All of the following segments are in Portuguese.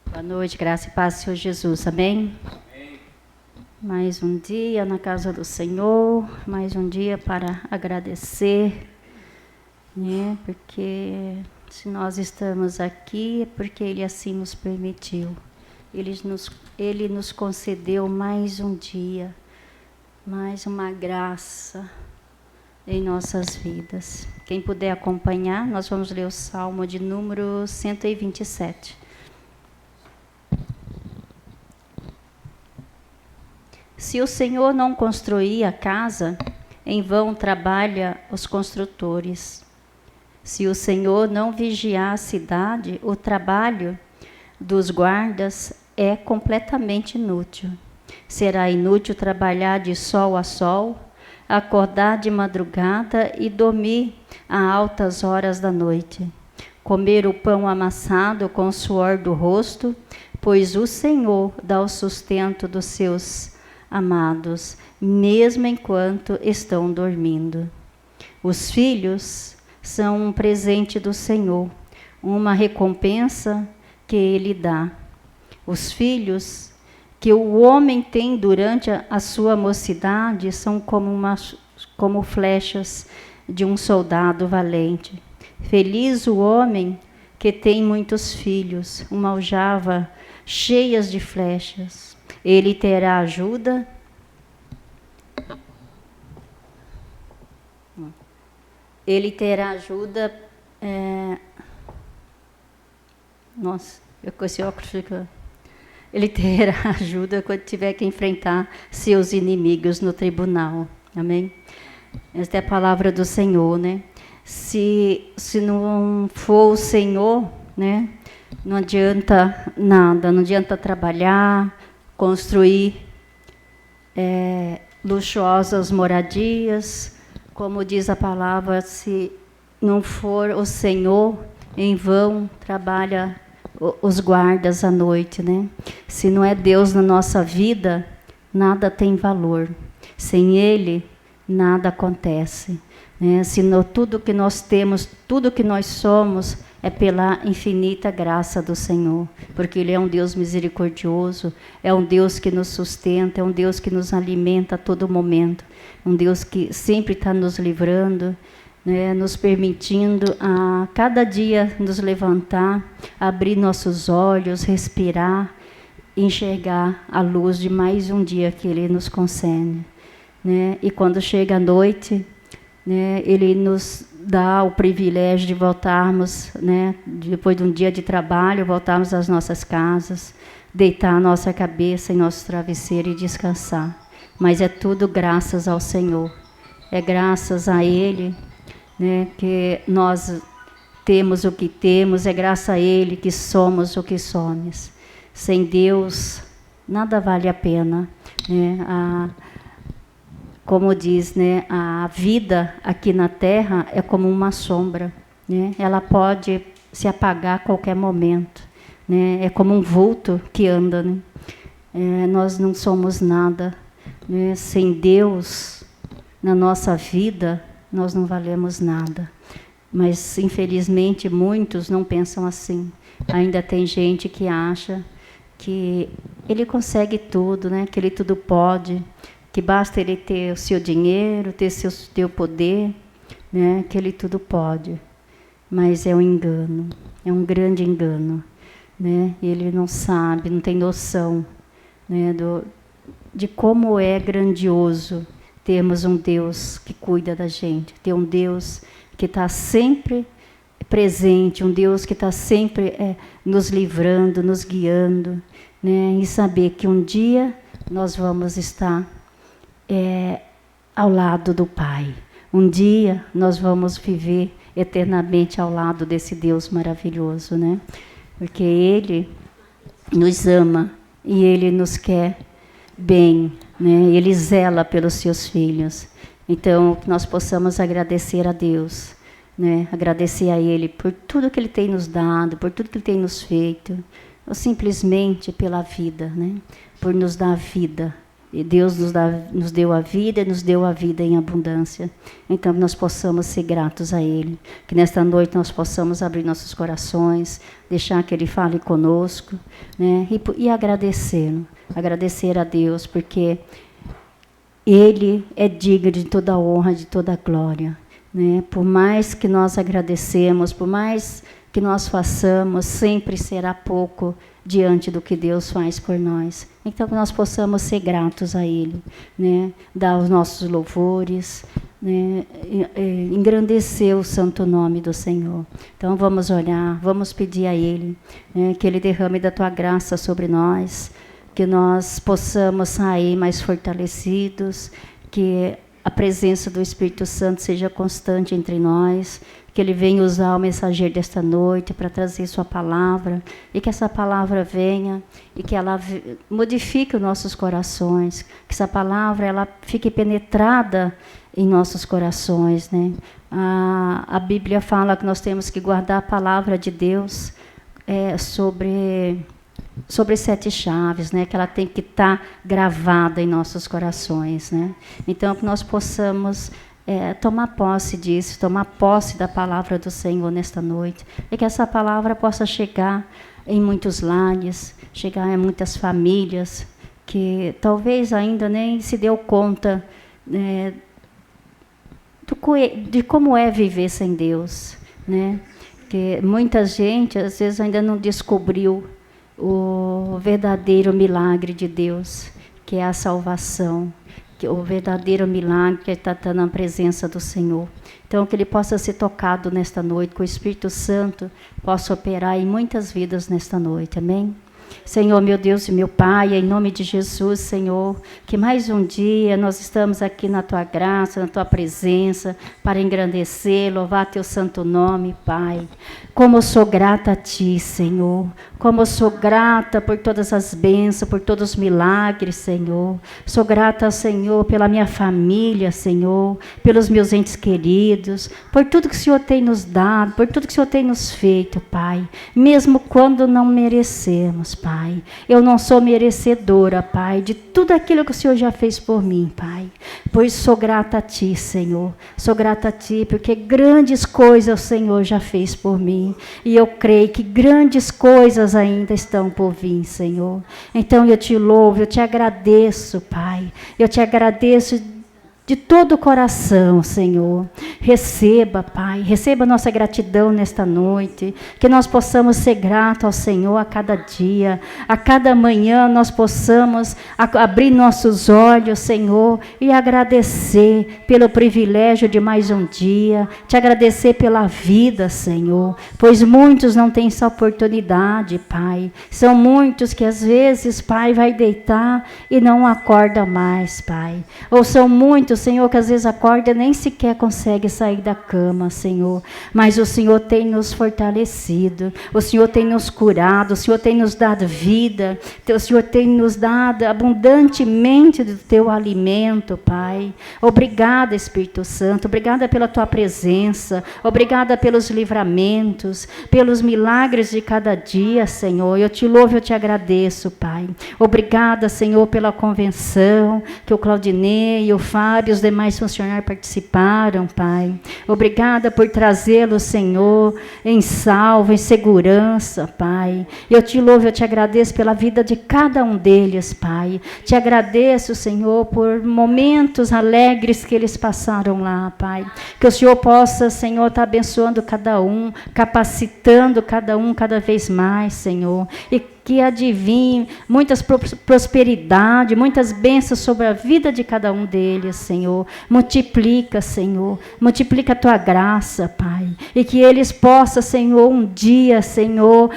Boa noite, graça e paz, Senhor Jesus, amém? Amém? Mais um dia na casa do Senhor, mais um dia para agradecer, né? Porque se nós estamos aqui é porque Ele assim nos permitiu. Ele nos concedeu mais um dia, mais uma graça em nossas vidas. Quem puder acompanhar, nós vamos ler o Salmo de número 127. Se o Senhor não construir a casa, em vão trabalha os construtores. Se o Senhor não vigiar a cidade, o trabalho dos guardas é completamente inútil. Será inútil trabalhar de sol a sol, acordar de madrugada e dormir a altas horas da noite. Comer o pão amassado com o suor do rosto, pois o Senhor dá o sustento dos seus amados, mesmo enquanto estão dormindo. Os filhos são um presente do Senhor, uma recompensa que Ele dá. Os filhos que o homem tem durante a sua mocidade são como flechas de um soldado valente. Feliz o homem que tem muitos filhos, uma aljava cheias de flechas. Ele terá ajuda. Ele terá ajuda. Nossa, eu com esse óculos fica. Ele terá ajuda quando tiver que enfrentar seus inimigos no tribunal. Amém? Esta é a palavra do Senhor, né? Se não for o Senhor, né? Não adianta nada, não adianta trabalhar, construir luxuosas moradias, como diz a palavra, se não for o Senhor, em vão trabalha os guardas à noite, né? Se não é Deus na nossa vida, nada tem valor. Sem Ele, nada acontece, né? Senão tudo que nós temos, tudo que nós somos, é pela infinita graça do Senhor, porque Ele é um Deus misericordioso, é um Deus que nos sustenta, é um Deus que nos alimenta a todo momento, um Deus que sempre está nos livrando, né, nos permitindo a cada dia nos levantar, abrir nossos olhos, respirar, enxergar a luz de mais um dia que Ele nos concede, né? E quando chega a noite, né, Ele nos dá o privilégio de voltarmos, né, depois de um dia de trabalho, voltarmos às nossas casas, deitar a nossa cabeça em nosso travesseiro e descansar. Mas é tudo graças ao Senhor. É graças a Ele, né, que nós temos o que temos, é graças a Ele que somos o que somos. Sem Deus, nada vale a pena, né? Como diz, né, a vida aqui na Terra é como uma sombra, né? Ela pode se apagar a qualquer momento, né? É como um vulto que anda, né? Nós não somos nada, né? Sem Deus na nossa vida, nós não valemos nada. Mas, infelizmente, muitos não pensam assim. Ainda tem gente que acha que Ele consegue tudo, né? Que Ele tudo pode, que basta Ele ter o seu dinheiro, ter teu poder, né? Que Ele tudo pode. Mas é um engano, é um grande engano, né? Ele não sabe, não tem noção, né, de como é grandioso termos um Deus que cuida da gente, ter um Deus que está sempre presente, um Deus que está sempre nos livrando, nos guiando, né? E saber que um dia nós vamos estar ao lado do Pai. Um dia nós vamos viver eternamente ao lado desse Deus maravilhoso, né? Porque Ele nos ama e Ele nos quer bem, né? Ele zela pelos seus filhos. Então, que nós possamos agradecer a Deus, né? Agradecer a Ele por tudo que Ele tem nos dado, por tudo que Ele tem nos feito, ou simplesmente pela vida, né? Por nos dar vida. E Deus nos deu a vida e nos deu a vida em abundância. Então, que nós possamos ser gratos a Ele. Que nesta noite nós possamos abrir nossos corações, deixar que Ele fale conosco, né? E agradecê-lo. Agradecer a Deus, porque Ele é digno de toda a honra, de toda a glória, né? Por mais que nós agradecemos, por mais que nós façamos, sempre será pouco diante do que Deus faz por nós. Então, que nós possamos ser gratos a Ele, né? Dar os nossos louvores, né? Engrandecer o santo nome do Senhor. Então, vamos orar, vamos pedir a Ele, né? Que Ele derrame da Tua graça sobre nós, que nós possamos sair mais fortalecidos, que a presença do Espírito Santo seja constante entre nós, que Ele venha usar o mensageiro desta noite para trazer sua palavra, e que essa palavra venha e que ela modifique os nossos corações, que essa palavra ela fique penetrada em nossos corações, né? A Bíblia fala que nós temos que guardar a palavra de Deus sobre 7 chaves, né? Que ela tem que estar gravada em nossos corações, né? Então, que nós possamos tomar posse disso, tomar posse da palavra do Senhor nesta noite, e que essa palavra possa chegar em muitos lares, chegar em muitas famílias, que talvez ainda nem se deu conta, né, de como é viver sem Deus, né? Que muita gente, às vezes, ainda não descobriu o verdadeiro milagre de Deus, que é a salvação, que o verdadeiro milagre que está na presença do Senhor. Então, que Ele possa ser tocado nesta noite, que o Espírito Santo possa operar em muitas vidas nesta noite. Amém? Senhor, meu Deus e meu Pai, em nome de Jesus, Senhor, que mais um dia nós estamos aqui na Tua graça, na Tua presença, para engrandecer, louvar Teu santo nome, Pai. Como eu sou grata a Ti, Senhor. Como eu sou grata por todas as bênçãos, por todos os milagres, Senhor. Sou grata ao Senhor pela minha família, Senhor, pelos meus entes queridos, por tudo que o Senhor tem nos dado, por tudo que o Senhor tem nos feito, Pai. Mesmo quando não merecemos, Pai. Eu não sou merecedora, Pai, de tudo aquilo que o Senhor já fez por mim, Pai. Pois sou grata a Ti, Senhor. Sou grata a Ti, porque grandes coisas o Senhor já fez por mim. E eu creio que grandes coisas ainda estão por vir, Senhor. Então eu Te louvo, eu Te agradeço, Pai. Eu Te agradeço de todo o coração, Senhor. Receba, Pai, receba a nossa gratidão nesta noite, que nós possamos ser gratos ao Senhor a cada dia, a cada manhã nós possamos abrir nossos olhos, Senhor, e agradecer pelo privilégio de mais um dia, Te agradecer pela vida, Senhor, pois muitos não têm essa oportunidade, Pai. São muitos que às vezes, Pai, vai deitar e não acorda mais, Pai. Ou são muitos, Senhor, que às vezes acorda e nem sequer consegue sair da cama, Senhor. Mas o Senhor tem nos fortalecido, o Senhor tem nos curado, o Senhor tem nos dado vida, o Senhor tem nos dado abundantemente do Teu alimento, Pai. Obrigada, Espírito Santo, obrigada pela Tua presença, obrigada pelos livramentos, pelos milagres de cada dia, Senhor. Eu Te louvo e eu Te agradeço, Pai. Obrigada, Senhor, pela convenção que o Claudinei e o Fábio e os demais funcionários participaram, Pai. Obrigada por trazê-los, Senhor, em salvo, em segurança, Pai. Eu Te louvo, eu Te agradeço pela vida de cada um deles, Pai. Te agradeço, Senhor, por momentos alegres que eles passaram lá, Pai. Que o Senhor possa, Senhor, estar abençoando cada um, capacitando cada um cada vez mais, Senhor. E que adivinhe muitas prosperidade, muitas bênçãos sobre a vida de cada um deles, Senhor. Multiplica, Senhor. Multiplica a Tua graça, Pai. E que eles possam, Senhor, um dia, Senhor,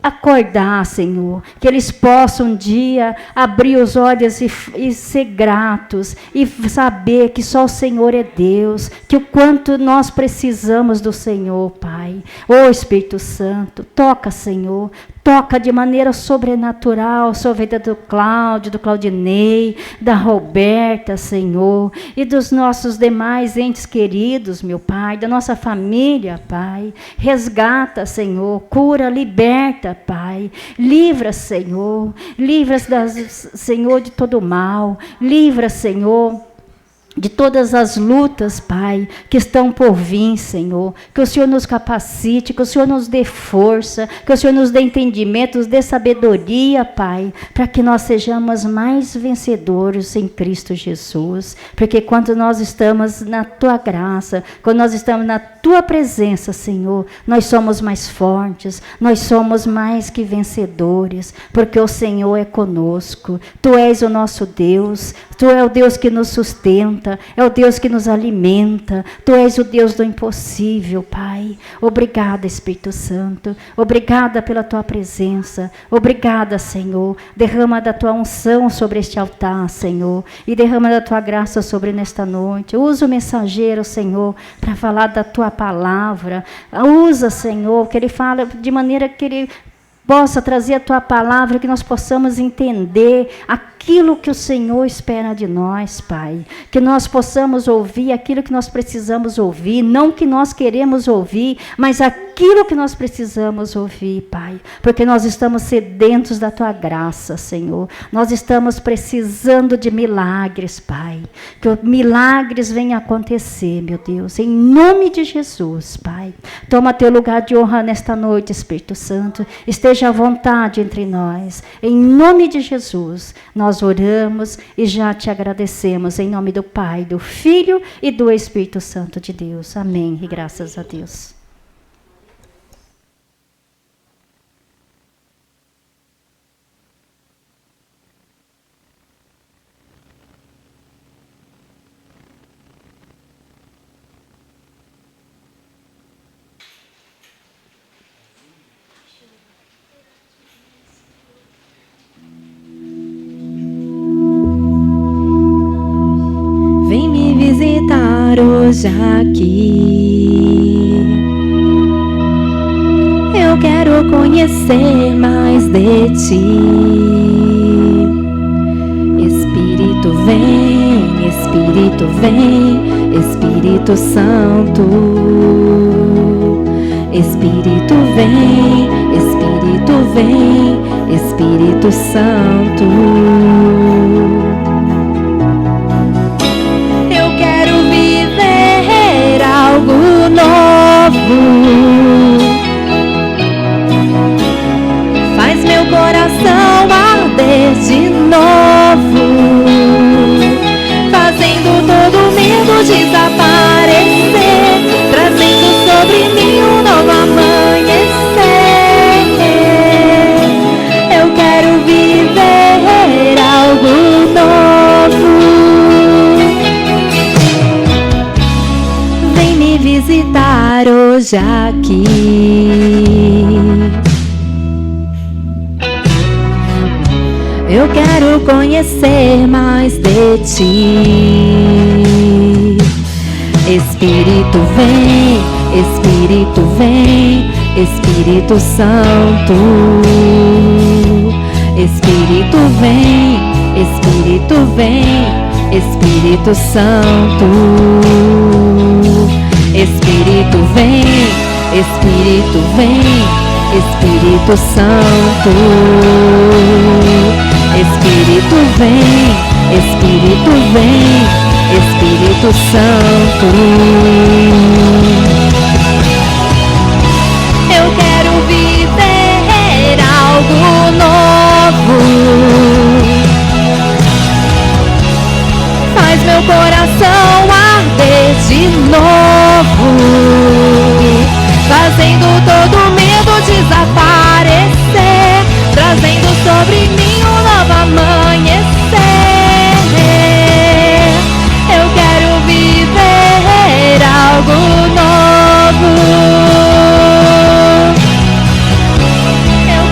acordar, Senhor, que eles possam um dia abrir os olhos e ser gratos e saber que só o Senhor é Deus, que o quanto nós precisamos do Senhor, Pai. Ô Espírito Santo, toca, Senhor, toca de maneira sobrenatural sobre a vida do Cláudio, do Claudinei, da Roberta, Senhor, e dos nossos demais entes queridos, meu Pai, da nossa família, Pai. Resgata, Senhor, cura, liberta, Pai. Livra, Senhor. Livra, Senhor, de todo mal. Livra, Senhor, de todas as lutas, Pai, que estão por vir, Senhor. Que o Senhor nos capacite, que o Senhor nos dê força, que o Senhor nos dê entendimento, nos dê sabedoria, Pai, para que nós sejamos mais vencedores em Cristo Jesus. Porque quando nós estamos na Tua graça, quando nós estamos na Tua presença, Senhor, nós somos mais fortes, nós somos mais que vencedores, porque o Senhor é conosco. Tu és o nosso Deus, Tu és o Deus que nos sustenta, é o Deus que nos alimenta. Tu és o Deus do impossível, Pai. Obrigada, Espírito Santo. Obrigada pela Tua presença. Obrigada, Senhor. Derrama da Tua unção sobre este altar, Senhor. E derrama da Tua graça sobre nesta noite. Usa o mensageiro, Senhor, para falar da Tua palavra. Usa, Senhor, que ele fala de maneira que ele possa trazer a Tua palavra, que nós possamos entender aquilo que o Senhor espera de nós, Pai. Que nós possamos ouvir aquilo que nós precisamos ouvir, não o que nós queremos ouvir, mas aquilo que nós precisamos ouvir, Pai. Porque nós estamos sedentos da Tua graça, Senhor. Nós estamos precisando de milagres, Pai. Que milagres venham acontecer, meu Deus, em nome de Jesus, Pai. Toma Teu lugar de honra nesta noite, Espírito Santo. Esteja à vontade entre nós. Em nome de Jesus, nós oramos e já Te agradecemos. Em nome do Pai, do Filho e do Espírito Santo de Deus. Amém. E graças a Deus. Visitar hoje aqui. Eu quero conhecer mais de Ti. Espírito vem, Espírito vem, Espírito Santo. Espírito vem, Espírito vem, Espírito Santo. Algo novo, faz meu coração arder de novo, fazendo todo medo desaparecer, trazendo sobre mim um novo amanhecer. Eu quero viver algo novo. Visitar hoje aqui. Eu quero conhecer mais de Ti. Espírito vem, Espírito vem, Espírito Santo. Espírito vem, Espírito vem, Espírito Santo. Espírito vem, Espírito vem, Espírito Santo. Espírito vem, Espírito vem, Espírito Santo. Eu quero viver algo novo. Faz meu coração arder de novo, fazendo todo medo desaparecer, trazendo sobre mim um novo amanhecer. Eu quero viver algo novo. Eu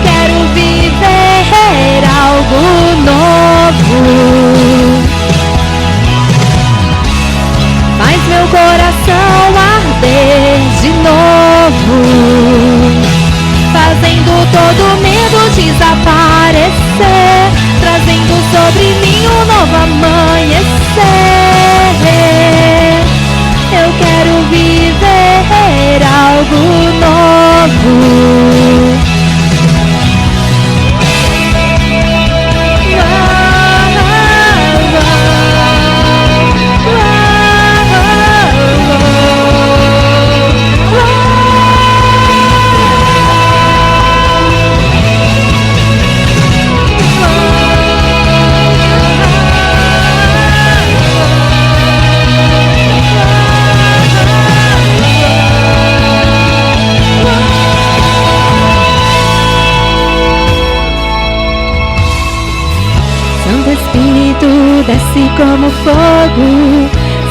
Desce como fogo,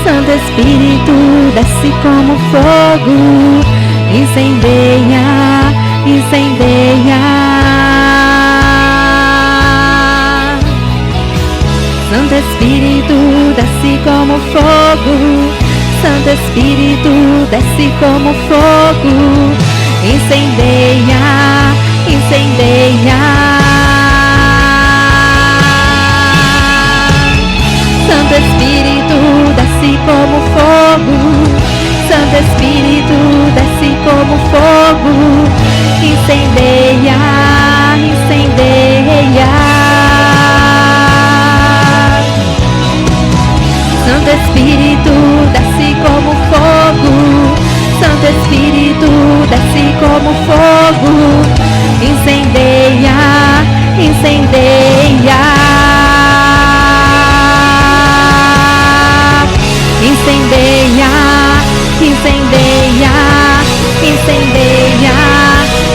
Santo Espírito, desce como fogo, incendeia, incendeia. Santo Espírito, desce como fogo, Santo Espírito, desce como fogo, incendeia, incendeia. Santo Espírito, desce como fogo, Santo Espírito, desce como fogo, incendeia, incendeia. Santo Espírito, desce como fogo, Santo Espírito, desce como fogo, incendeia, incendeia. Incendeia, incendeia, incendeia,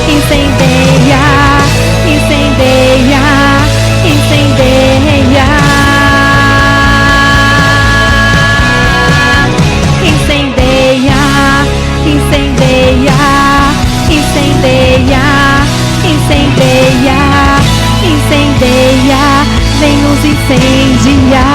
incendeia, incendeia, incendeia. Incendeia, incendeia, incendeia, incendeia, incendeia, vem nos incendiar.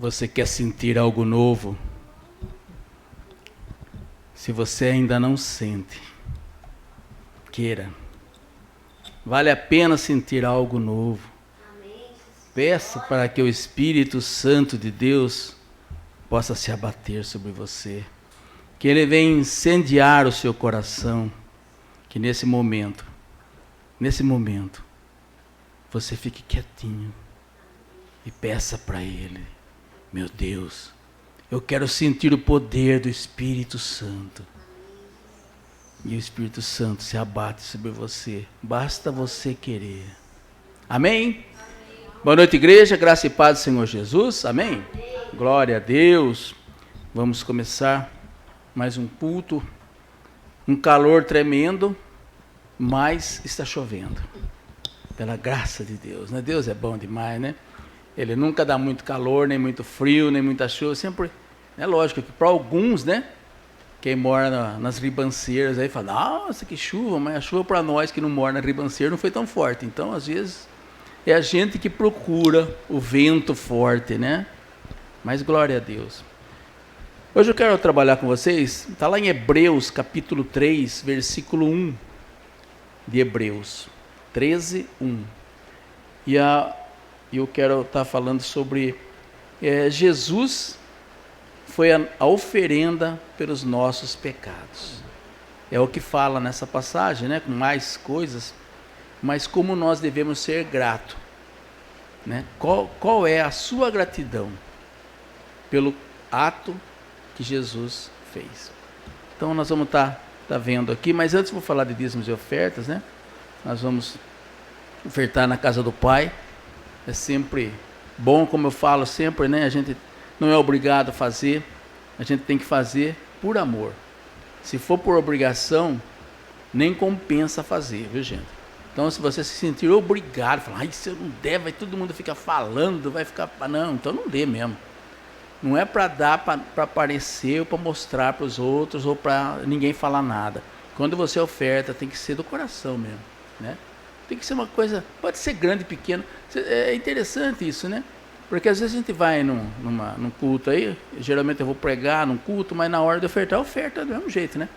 Você quer sentir algo novo? Se você ainda não sente, queira. Vale a pena sentir algo novo. Peça para que o Espírito Santo de Deus possa se abater sobre você. Que Ele venha incendiar o seu coração. Que nesse momento, você fique quietinho e peça para Ele. Meu Deus, eu quero sentir o poder do Espírito Santo. E o Espírito Santo se abate sobre você. Basta você querer. Amém? Boa noite, igreja. Graça e paz do Senhor Jesus. Amém? Glória a Deus. Vamos começar mais um culto. Um calor tremendo, mas está chovendo. Pela graça de Deus, né? Deus é bom demais, né? Ele nunca dá muito calor, nem muito frio, nem muita chuva. Sempre, é lógico que para alguns, né? Quem mora nas ribanceiras aí fala, nossa, que chuva, mas a chuva para nós que não mora na ribanceira não foi tão forte. Então, às vezes, é a gente que procura o vento forte, né? Mas glória a Deus. Hoje eu quero trabalhar com vocês, está lá em Hebreus, capítulo 3, versículo 1 de Hebreus, 13, 1. E eu quero estar falando sobre Jesus foi a oferenda pelos nossos pecados. É o que fala nessa passagem, né? Com mais coisas, mas como nós devemos ser gratos, né? Qual é a sua gratidão pelo ato que Jesus fez? Então nós vamos estar vendo aqui, mas antes vou falar de dízimos e ofertas, né? Nós vamos ofertar na casa do Pai. É sempre bom, como eu falo sempre, né? A gente não é obrigado a fazer, a gente tem que fazer por amor. Se for por obrigação, nem compensa fazer, viu, gente? Então, se você se sentir obrigado, falar, se eu não der, vai todo mundo ficar falando, vai ficar... Não, então não dê mesmo. Não é para dar, para aparecer, ou para mostrar para os outros, ou para ninguém falar nada. Quando você oferta, tem que ser do coração mesmo, né? Tem que ser uma coisa, pode ser grande, pequeno. É interessante isso, né? Porque às vezes a gente vai num culto aí, geralmente eu vou pregar num culto, mas na hora de ofertar, oferta do mesmo jeito, né?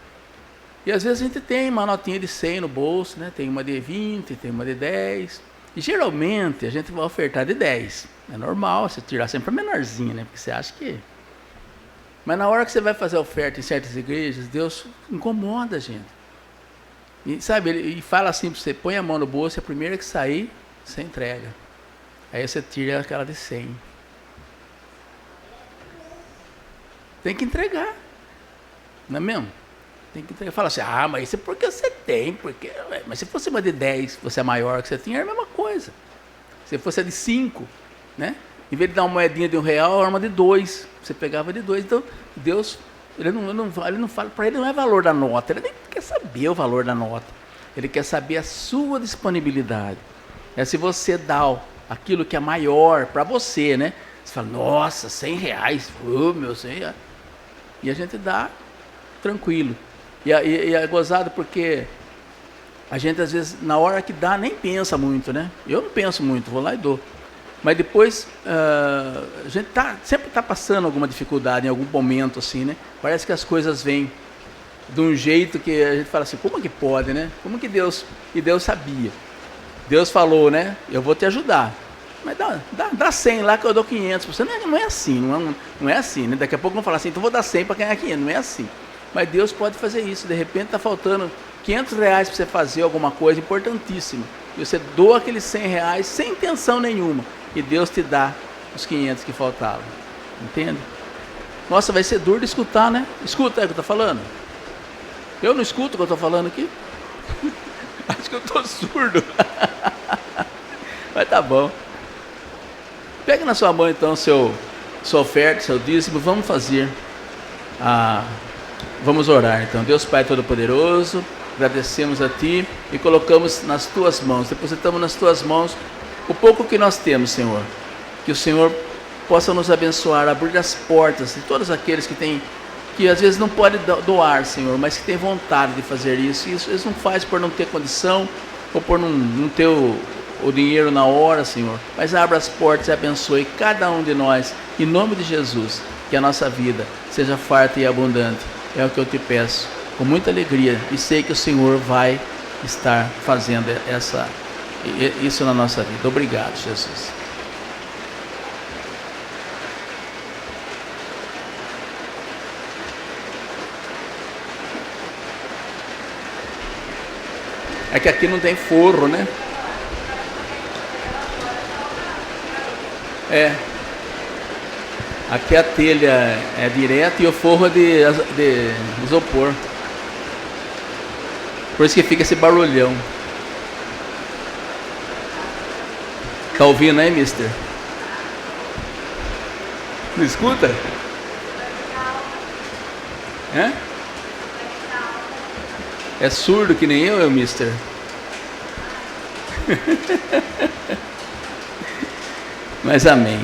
E às vezes a gente tem uma notinha de 100 no bolso, né? Tem uma de 20, tem uma de 10. E geralmente a gente vai ofertar de 10. É normal você tirar sempre a menorzinha, né? Porque você acha que... Mas na hora que você vai fazer a oferta em certas igrejas, Deus incomoda a gente. E sabe, ele fala assim para você, põe a mão no bolso, e a primeira que sair, você entrega. Aí você tira aquela de 100. Tem que entregar. Não é mesmo? Tem que entregar. Fala assim, mas isso é porque você tem. Mas se fosse uma de 10, você é maior que você tinha, é a mesma coisa. Se fosse a de 5, né? Em vez de dar uma moedinha de R$1, era uma de 2. Você pegava de 2. Então, Deus, ele não fala, para ele não é valor da nota. Ele nem quer saber o valor da nota. Ele quer saber a sua disponibilidade. É se você dá aquilo que é maior para você, né? Você fala, nossa, R$100, meu, 100 reais. E a gente dá tranquilo. E é gozado porque a gente às vezes, na hora que dá, nem pensa muito, né? Eu não penso muito, vou lá e dou. Mas depois, a gente sempre está passando alguma dificuldade em algum momento, assim, né? Parece que as coisas vêm de um jeito que a gente fala assim, como que pode, né? Como que Deus... E Deus sabia. Deus falou, né? Eu vou te ajudar. Mas dá 100 lá que eu dou 500. Você não é assim, não é assim, né? Daqui a pouco vão falar assim, então vou dar 100 para ganhar 500. Não é assim. Mas Deus pode fazer isso. De repente está faltando R$500 para você fazer alguma coisa importantíssima. E você doa aqueles R$100 sem intenção nenhuma. E Deus te dá os 500 que faltavam. Entende? Nossa, vai ser duro de escutar, né? Escuta aí o que eu estou falando. Eu não escuto o que eu estou falando aqui? Acho que eu estou surdo. Mas tá bom. Pega na sua mão então sua oferta, seu dízimo. Vamos fazer. Vamos orar então. Deus Pai Todo-Poderoso, agradecemos a Ti e colocamos nas Tuas mãos, depositamos nas Tuas mãos o pouco que nós temos, Senhor. Que o Senhor possa nos abençoar, abrir as portas de todos aqueles que às vezes não podem doar, Senhor, mas que têm vontade de fazer isso. E isso eles não fazem por não ter condição ou por não ter o dinheiro na hora, Senhor. Mas abra as portas e abençoe cada um de nós. Em nome de Jesus, que a nossa vida seja farta e abundante. É o que eu te peço, com muita alegria. E sei que o Senhor vai estar fazendo isso na nossa vida. Obrigado, Jesus. É que aqui não tem forro, né? Aqui a telha é direta e o forro é de isopor. Por isso que fica esse barulhão. Tá ouvindo aí, mister? Não escuta? É surdo que nem eu, mister? Mas amém.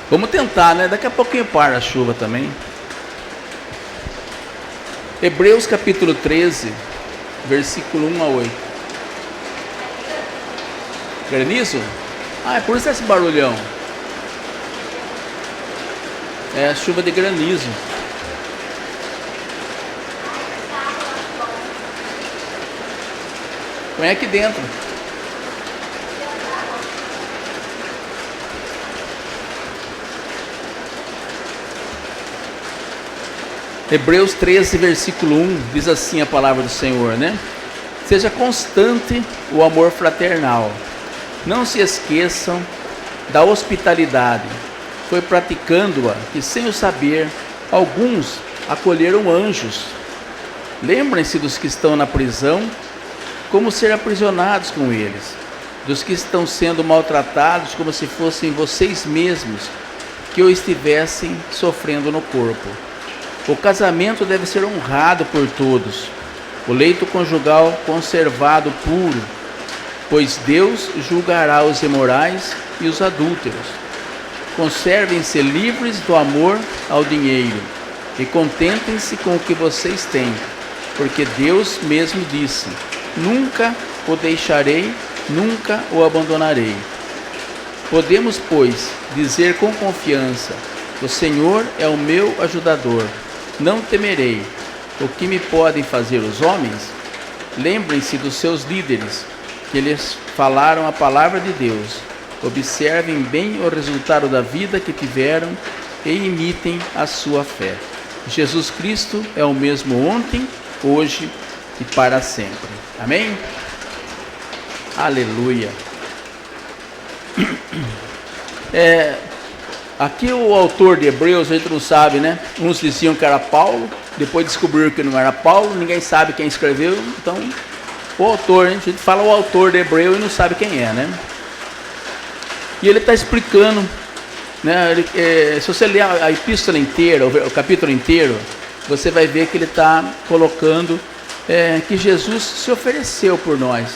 Vamos tentar, né? Daqui a pouquinho para a chuva também. Hebreus capítulo 13, versículo 1 a 8. Granizo? É por isso esse barulhão. É a chuva de granizo. Põe aqui dentro. Hebreus 13, versículo 1, diz assim a palavra do Senhor, né? Seja constante o amor fraternal. Não se esqueçam da hospitalidade. Foi praticando-a que, sem o saber, alguns acolheram anjos. Lembrem-se dos que estão na prisão, como ser aprisionados com eles. Dos que estão sendo maltratados, como se fossem vocês mesmos que o estivessem sofrendo no corpo. O casamento deve ser honrado por todos, o leito conjugal conservado puro, pois Deus julgará os imorais e os adúlteros. Conservem-se livres do amor ao dinheiro e contentem-se com o que vocês têm, porque Deus mesmo disse: nunca o deixarei nunca o abandonarei. Podemos, pois, dizer com confiança: o Senhor é o meu ajudador, não temerei. O que me podem fazer os homens? Lembrem-se dos seus líderes, que lhes falaram a palavra de Deus. Observem bem o resultado da vida que tiveram e imitem a sua fé. Jesus Cristo é o mesmo ontem, hoje e para sempre. Amém? Aleluia. Aqui o autor de Hebreus, a gente não sabe, né? Uns diziam que era Paulo, depois descobriram que não era Paulo, ninguém sabe quem escreveu, então o autor, a gente fala o autor de Hebreus e não sabe quem é, né? E ele está explicando, né? Se você ler a epístola inteira, o capítulo inteiro, você vai ver que ele está colocando que Jesus se ofereceu por nós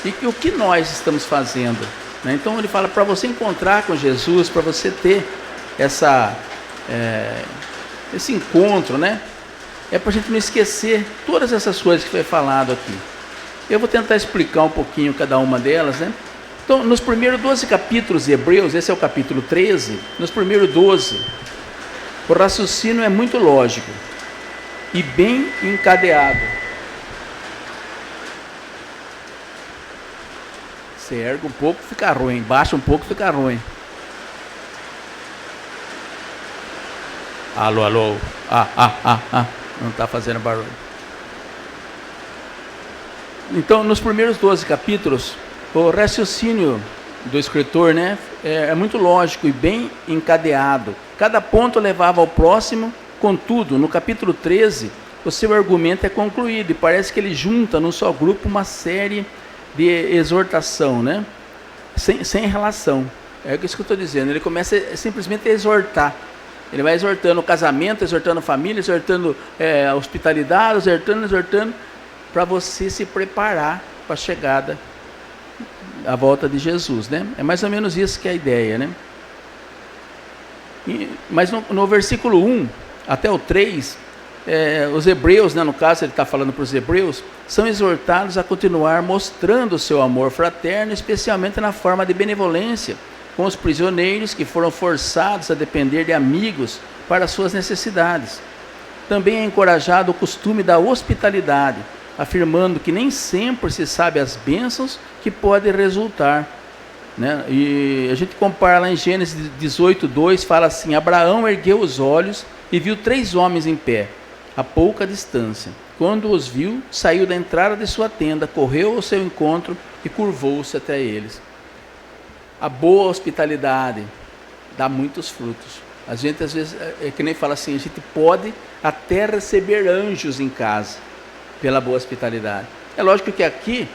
e que o que nós estamos fazendo, né? Então ele fala para você encontrar com Jesus, para você ter esse encontro, né? É para a gente não esquecer todas essas coisas que foi falado aqui. Eu vou tentar explicar um pouquinho cada uma delas, né? Então, nos primeiros 12 capítulos de Hebreus, esse é o capítulo 13, nos primeiros 12, o raciocínio é muito lógico e bem encadeado. Você ergue um pouco, fica ruim, baixa um pouco, fica ruim. Alô, alô, não está fazendo barulho. Então, nos primeiros 12 capítulos, o raciocínio do escritor, né, é muito lógico e bem encadeado. Cada ponto levava ao próximo, contudo, no capítulo 13, o seu argumento é concluído e parece que ele junta num só grupo uma série de exortação, né, sem relação. É isso que eu estou dizendo, ele começa simplesmente a exortar. Ele vai exortando o casamento, exortando a família, exortando a hospitalidade, exortando, para você se preparar para a chegada, a volta de Jesus, né? É mais ou menos isso que é a ideia, né? Mas no versículo 1 até o 3, os hebreus, né, no caso ele está falando para os hebreus, são exortados a continuar mostrando o seu amor fraterno, especialmente na forma de benevolência com os prisioneiros que foram forçados a depender de amigos para suas necessidades. Também é encorajado o costume da hospitalidade, afirmando que nem sempre se sabe as bênçãos que podem resultar, né? E a gente compara lá em Gênesis 18:2, fala assim: Abraão ergueu os olhos e viu 3 homens em pé, a pouca distância. Quando os viu, saiu da entrada de sua tenda, correu ao seu encontro e curvou-se até eles. A boa hospitalidade dá muitos frutos. A gente às vezes, que nem fala assim, a gente pode até receber anjos em casa, pela boa hospitalidade. É lógico que aqui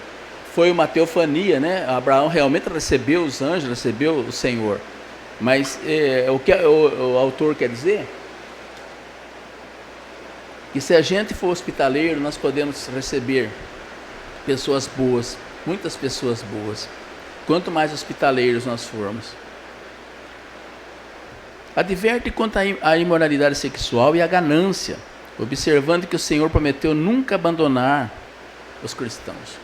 foi uma teofania, né? Abraão realmente recebeu os anjos, recebeu o Senhor. Mas o que o autor quer dizer? Que se a gente for hospitaleiro, nós podemos receber pessoas boas, muitas pessoas boas. Quanto mais hospitaleiros nós formos. Adverte quanto à imoralidade sexual e à ganância, observando que o Senhor prometeu nunca abandonar os cristãos.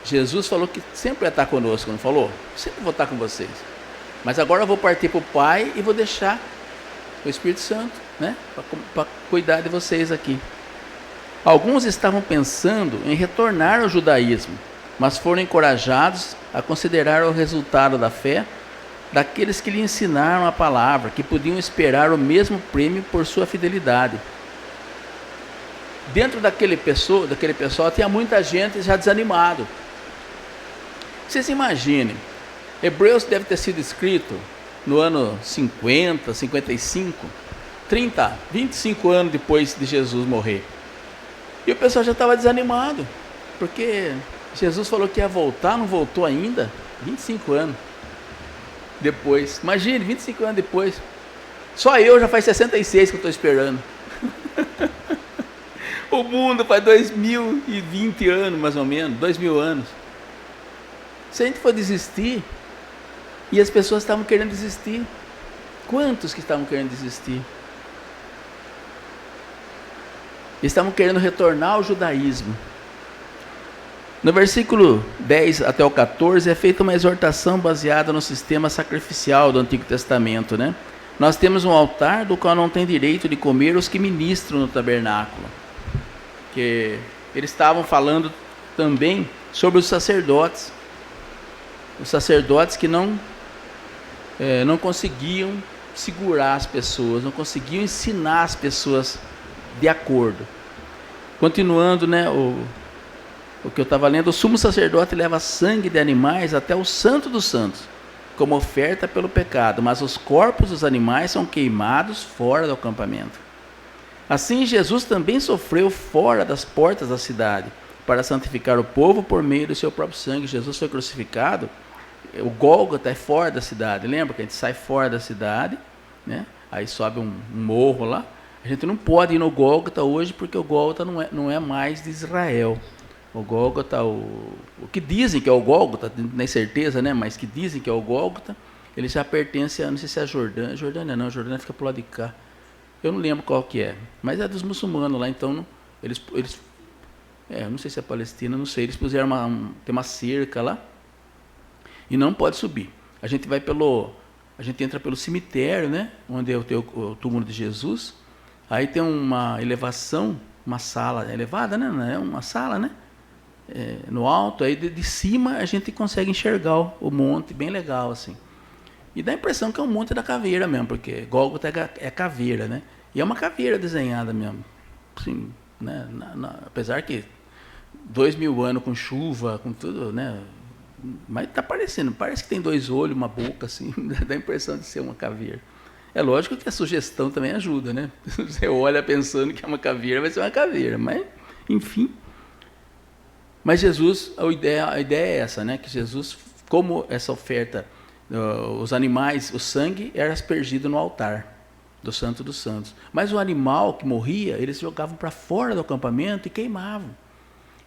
Jesus falou que sempre vai estar conosco, não falou? Sempre vou estar com vocês. Mas agora eu vou partir para o Pai e vou deixar o Espírito Santo, né, para cuidar de vocês aqui. Alguns estavam pensando em retornar ao judaísmo, mas foram encorajados a considerar o resultado da fé daqueles que lhe ensinaram a palavra, que podiam esperar o mesmo prêmio por sua fidelidade. Dentro daquele pessoal tinha muita gente já desanimado. Vocês imaginem, Hebreus deve ter sido escrito no ano 50, 55, 30, 25 anos depois de Jesus morrer. E o pessoal já estava desanimado, porque Jesus falou que ia voltar, não voltou ainda, 25 anos depois. Imagine, 25 anos depois. Só eu já faz 66 que eu estou esperando. O mundo faz 2020 anos, mais ou menos, 2000 anos. Se a gente for desistir, e as pessoas estavam querendo desistir. Quantos que estavam querendo desistir? Estavam querendo retornar ao judaísmo. No versículo 10 até o 14 é feita uma exortação baseada no sistema sacrificial do Antigo Testamento, né? Nós temos um altar do qual não tem direito de comer os que ministram no tabernáculo. Que eles estavam falando também sobre os sacerdotes. Os sacerdotes que não conseguiam segurar as pessoas, não conseguiam ensinar as pessoas de acordo. Continuando, né, o que eu estava lendo, o sumo sacerdote leva sangue de animais até o Santo dos Santos, como oferta pelo pecado, mas os corpos dos animais são queimados fora do acampamento. Assim, Jesus também sofreu fora das portas da cidade, para santificar o povo por meio do seu próprio sangue. Jesus foi crucificado, o Gólgota é fora da cidade, lembra que a gente sai fora da cidade, né? Aí sobe um morro lá. A gente não pode ir no Gólgota hoje, porque o Gólgota não é mais de Israel. O Gólgota, o que dizem que é o Gólgota, não tem certeza, né? Mas que dizem que é o Gólgota, ele já pertence a, não sei se é a Jordânia. Jordânia não, a Jordânia fica pro lado de cá. Eu não lembro qual que é, mas é dos muçulmanos lá, então eles não sei se é Palestina, não sei, eles puseram tem uma cerca lá e não pode subir. A gente entra pelo cemitério, né? Onde é o túmulo de Jesus. Aí tem uma elevação, uma sala elevada, né? É uma sala, né? No alto, aí de cima a gente consegue enxergar o monte, bem legal assim. E dá a impressão que é um monte da caveira mesmo, porque Gólgota é caveira, né? E é uma caveira desenhada mesmo, assim, né? Apesar que 2000 anos com chuva, com tudo, né? Mas tá parecendo, parece que tem 2 olhos, uma boca, assim, dá a impressão de ser uma caveira. É lógico que a sugestão também ajuda, né? Você olha pensando que é uma caveira, vai ser uma caveira, mas, enfim. Mas Jesus, a ideia é essa, né? Que Jesus, como essa oferta, os animais, o sangue era aspergido no altar do Santo dos Santos. Mas o animal que morria, eles jogavam para fora do acampamento e queimavam.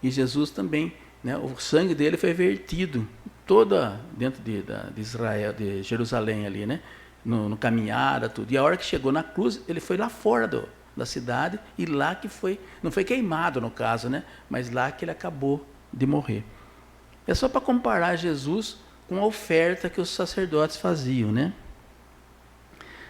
E Jesus também, né? O sangue dele foi vertido toda dentro de Israel, de Jerusalém ali, né? No caminhada, tudo. E a hora que chegou na cruz, ele foi lá fora da cidade, e lá que foi, não foi queimado no caso, né? Mas lá que ele acabou de morrer. É só para comparar Jesus com a oferta que os sacerdotes faziam, né?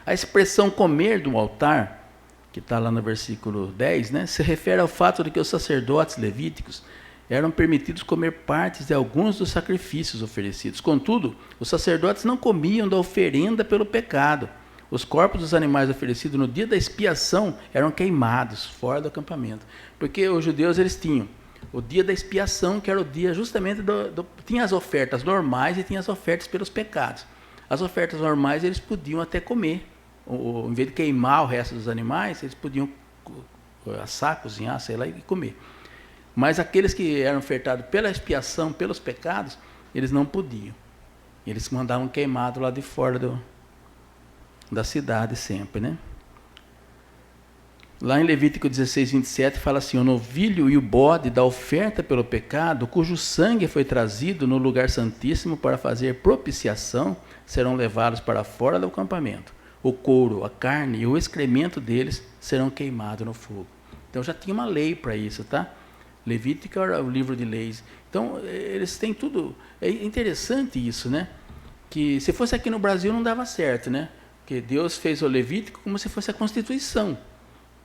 A expressão comer do altar, que está lá no versículo 10, né? Se refere ao fato de que os sacerdotes levíticos eram permitidos comer partes de alguns dos sacrifícios oferecidos. Contudo, os sacerdotes não comiam da oferenda pelo pecado. Os corpos dos animais oferecidos no dia da expiação eram queimados fora do acampamento. Porque os judeus, eles tinham o dia da expiação, que era o dia justamente tinha as ofertas normais e tinha as ofertas pelos pecados. As ofertas normais eles podiam até comer. Em vez de queimar o resto dos animais, eles podiam assar, cozinhar, sei lá, e comer. Mas aqueles que eram ofertados pela expiação, pelos pecados, eles não podiam. Eles mandavam queimado lá de fora da cidade sempre, né? Lá em Levítico 16, 27, fala assim: o novilho e o bode da oferta pelo pecado, cujo sangue foi trazido no lugar santíssimo para fazer propiciação, serão levados para fora do acampamento. O couro, a carne e o excremento deles serão queimados no fogo. Então já tinha uma lei para isso, tá? Levítico era o livro de leis. Então eles têm tudo. É interessante isso, né? Que se fosse aqui no Brasil não dava certo, né? Porque Deus fez o Levítico como se fosse a Constituição.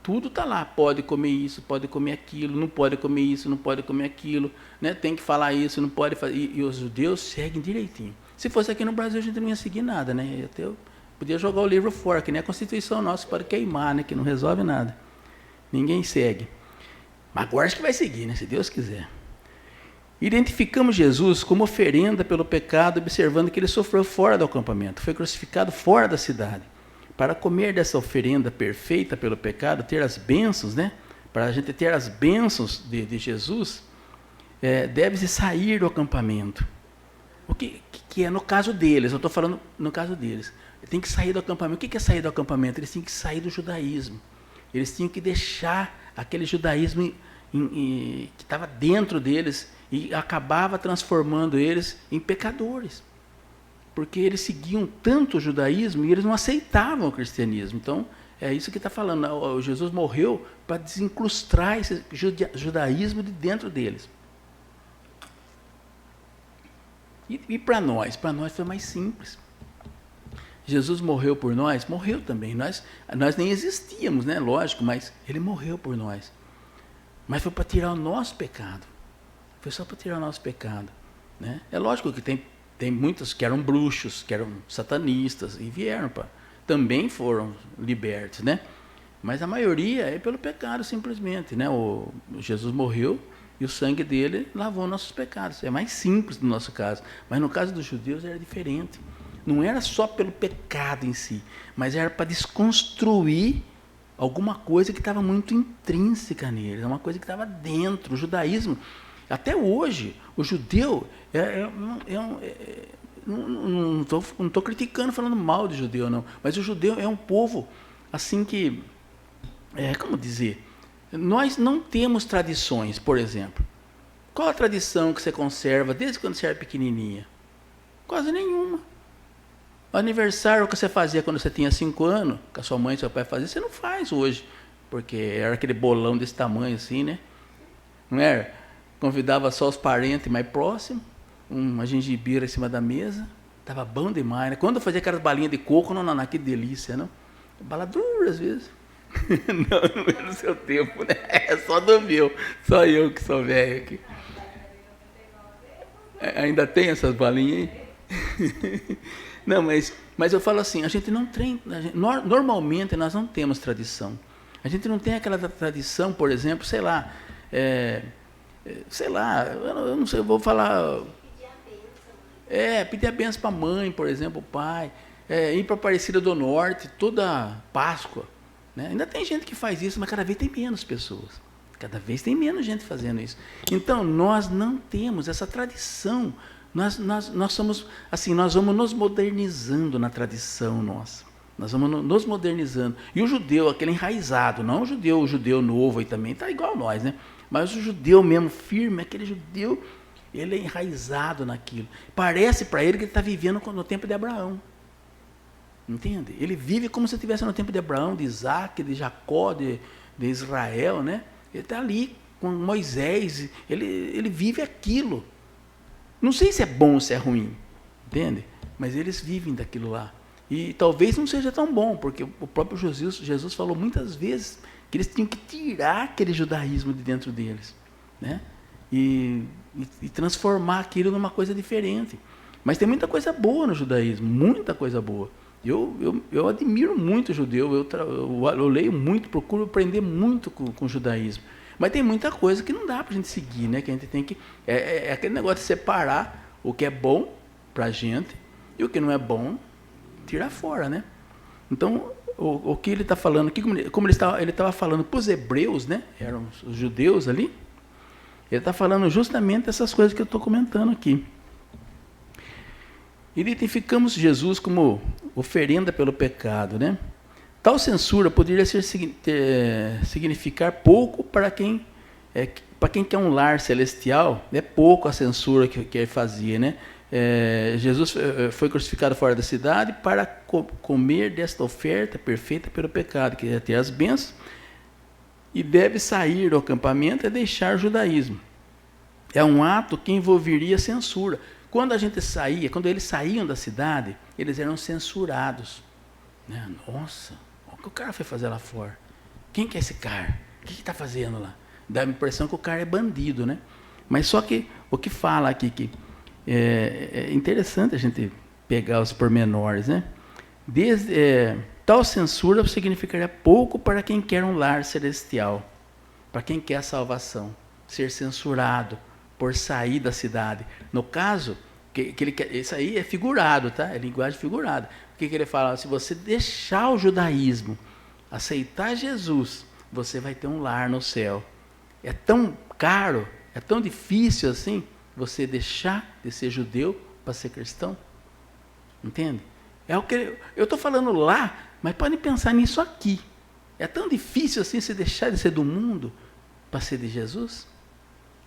Tudo está lá, pode comer isso, pode comer aquilo, não pode comer isso, não pode comer aquilo, né? Tem que falar isso, não pode fazer. E os judeus seguem direitinho. Se fosse aqui no Brasil, a gente não ia seguir nada, né? Até eu podia jogar o livro fora, que nem a Constituição nossa, pode queimar, né? Que não resolve nada. Ninguém segue. Mas agora acho que vai seguir, né? Se Deus quiser. Identificamos Jesus como oferenda pelo pecado, observando que ele sofreu fora do acampamento, foi crucificado fora da cidade. Para comer dessa oferenda perfeita pelo pecado, ter as bênçãos, né? Para a gente ter as bênçãos de Jesus, deve-se sair do acampamento. O que é no caso deles, eu estou falando no caso deles. Tem que sair do acampamento. O que é sair do acampamento? Eles tinham que sair do judaísmo. Eles tinham que deixar aquele judaísmo que estava dentro deles e acabava transformando eles em pecadores. Porque eles seguiam tanto o judaísmo e eles não aceitavam o cristianismo. Então, é isso que está falando. Jesus morreu para desincrustar esse judaísmo de dentro deles. E para nós? Para nós foi mais simples. Jesus morreu por nós? Morreu também. Nós nem existíamos, né? Lógico, mas ele morreu por nós. Mas foi para tirar o nosso pecado. Foi só para tirar o nosso pecado. Né? É lógico que tem muitos que eram bruxos, que eram satanistas, e vieram também foram libertos, né? Mas a maioria é pelo pecado, simplesmente, né? Jesus morreu e o sangue dele lavou nossos pecados. É mais simples no nosso caso. Mas no caso dos judeus era diferente. Não era só pelo pecado em si, mas era para desconstruir alguma coisa que estava muito intrínseca neles, uma coisa que estava dentro. O judaísmo, até hoje, o judeu não estou criticando, falando mal de judeu, não, mas o judeu é um povo assim que, como dizer, nós não temos tradições, por exemplo. Qual a tradição que você conserva desde quando você era pequenininha? Quase nenhuma. O aniversário que você fazia quando você tinha 5 anos, que a sua mãe e seu pai faziam, você não faz hoje, porque era aquele bolão desse tamanho assim, né? Não era? Convidava só os parentes mais próximos, uma gengibeira em cima da mesa, estava bom demais, né? Quando eu fazia aquelas balinhas de coco, não, que delícia, não? Bala dura às vezes. Não é no seu tempo, né? É só do meu, só eu que sou velho aqui. Ainda tem essas balinhas aí? Não, mas eu falo assim, a gente não tem, normalmente nós não temos tradição. A gente não tem aquela tradição, por exemplo, sei lá, eu não sei, eu vou falar... pedir a benção para a mãe, por exemplo, o pai, ir para a Aparecida do Norte, toda Páscoa. Né? Ainda tem gente que faz isso, mas cada vez tem menos pessoas. Cada vez tem menos gente fazendo isso. Então, nós não temos essa tradição. Nós somos assim, nós vamos nos modernizando na tradição nossa. Nós vamos nos modernizando. E o judeu, aquele enraizado, não o judeu novo aí também, está igual a nós, né? Mas o judeu mesmo firme, aquele judeu, ele é enraizado naquilo. Parece para ele que ele está vivendo no tempo de Abraão. Entende? Ele vive como se estivesse no tempo de Abraão, de Isaac, de Jacó, de Israel, né? Ele está ali com Moisés, ele vive aquilo. Não sei se é bom ou se é ruim, entende? Mas eles vivem daquilo lá. E talvez não seja tão bom, porque o próprio Jesus falou muitas vezes que eles tinham que tirar aquele judaísmo de dentro deles, né? E transformar aquilo numa coisa diferente. Mas tem muita coisa boa no judaísmo, muita coisa boa. Eu admiro muito o judeu, eu leio muito, procuro aprender muito com o judaísmo. Mas tem muita coisa que não dá para a gente seguir, né? Que a gente tem que... É aquele negócio de separar o que é bom para a gente e o que não é bom, tirar fora, né? Então, o que ele está falando aqui, como ele estava falando para os hebreus, né? Eram os judeus ali, ele está falando justamente essas coisas que eu estou comentando aqui. Identificamos Jesus como oferenda pelo pecado, né? Tal censura poderia significar pouco para quem quer um lar celestial. É pouco a censura que ele fazia, né? Jesus foi crucificado fora da cidade para comer desta oferta perfeita pelo pecado, que é ter as bênçãos, e deve sair do acampamento e deixar o judaísmo. É um ato que envolveria censura. Quando eles saíam da cidade, eles eram censurados. Né? Nossa, o que o cara foi fazer lá fora? Quem que é esse cara? O que está fazendo lá? Dá a impressão que o cara é bandido, né? Mas só que o que fala aqui, que é interessante a gente pegar os pormenores, né? Tal censura significaria pouco para quem quer um lar celestial, para quem quer a salvação, ser censurado por sair da cidade. No caso, isso aí é figurado, tá? É linguagem figurada. O que ele fala? Se você deixar o judaísmo, aceitar Jesus, você vai ter um lar no céu. É tão caro, é tão difícil assim, você deixar de ser judeu para ser cristão? Entende? É o que eu estou falando lá, mas podem pensar nisso aqui. É tão difícil assim você deixar de ser do mundo para ser de Jesus?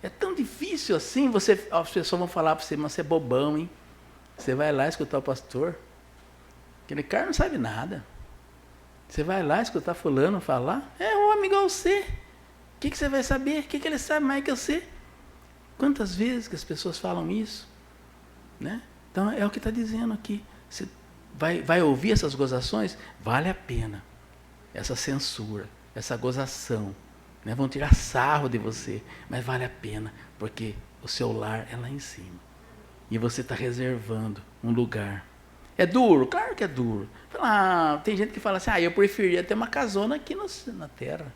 É tão difícil assim, as pessoas vão falar para você, mas você é bobão, hein? Você vai lá escutar o pastor, aquele cara não sabe nada. Você vai lá escutar fulano falar, é um homem igual você. O que você vai saber? O que ele sabe mais que você? Quantas vezes que as pessoas falam isso? né? Então, é o que está dizendo aqui. Você vai ouvir essas gozações? Vale a pena. Essa censura, essa gozação, né? Vão tirar sarro de você, mas vale a pena, porque o seu lar é lá em cima. E você está reservando um lugar. É duro? Claro que é duro. Tem gente que fala assim, eu preferia ter uma casona aqui na terra.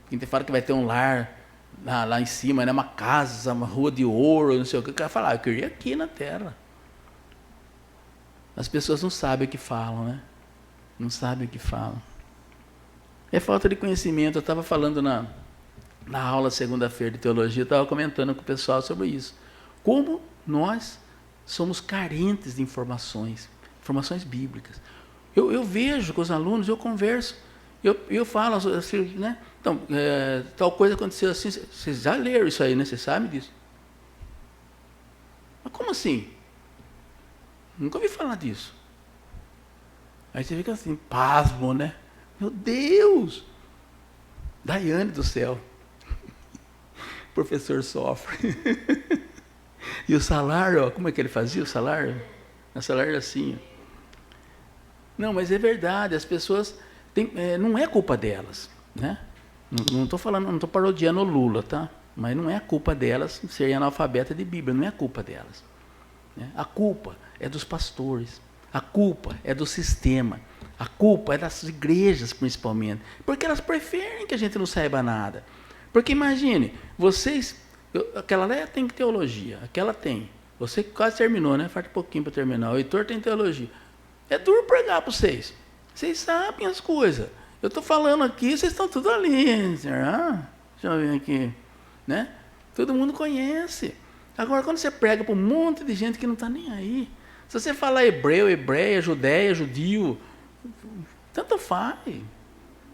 Quem fala que vai ter um lar lá em cima, né? Uma casa, uma rua de ouro, não sei o que. O cara fala, eu queria aqui na terra. As pessoas não sabem o que falam, né? Não sabem o que falam. É falta de conhecimento. Eu estava falando na aula segunda-feira de teologia, eu estava comentando com o pessoal sobre isso. Como nós somos carentes de informações bíblicas. Eu vejo com os alunos, eu converso, eu falo assim, né? Então, tal coisa aconteceu assim, vocês já leram isso aí, né? Vocês sabem disso? Mas como assim? Nunca ouvi falar disso. Aí você fica assim, pasmo, né? Meu Deus! Daiane do céu. O professor sofre. E o salário, como é que ele fazia o salário? O salário era assim. Não, mas é verdade, as pessoas... não é culpa delas, né? Não estou falando, não estou parodiando o Lula, tá? Mas não é a culpa delas serem analfabetas de Bíblia, não é a culpa delas. Né? A culpa é dos pastores, a culpa é do sistema, a culpa é das igrejas, principalmente, porque elas preferem que a gente não saiba nada. Porque imagine, vocês... aquela lá tem teologia, aquela tem. Você quase terminou, né? Falta um pouquinho para terminar. O Heitor tem teologia. É duro pregar para vocês. Vocês sabem as coisas. Eu estou falando aqui, vocês estão tudo ali. Deixa eu ver aqui. Né? Todo mundo conhece. Agora, quando você prega para um monte de gente que não está nem aí, se você falar hebreu, hebreia, judeia, judio, tanto faz.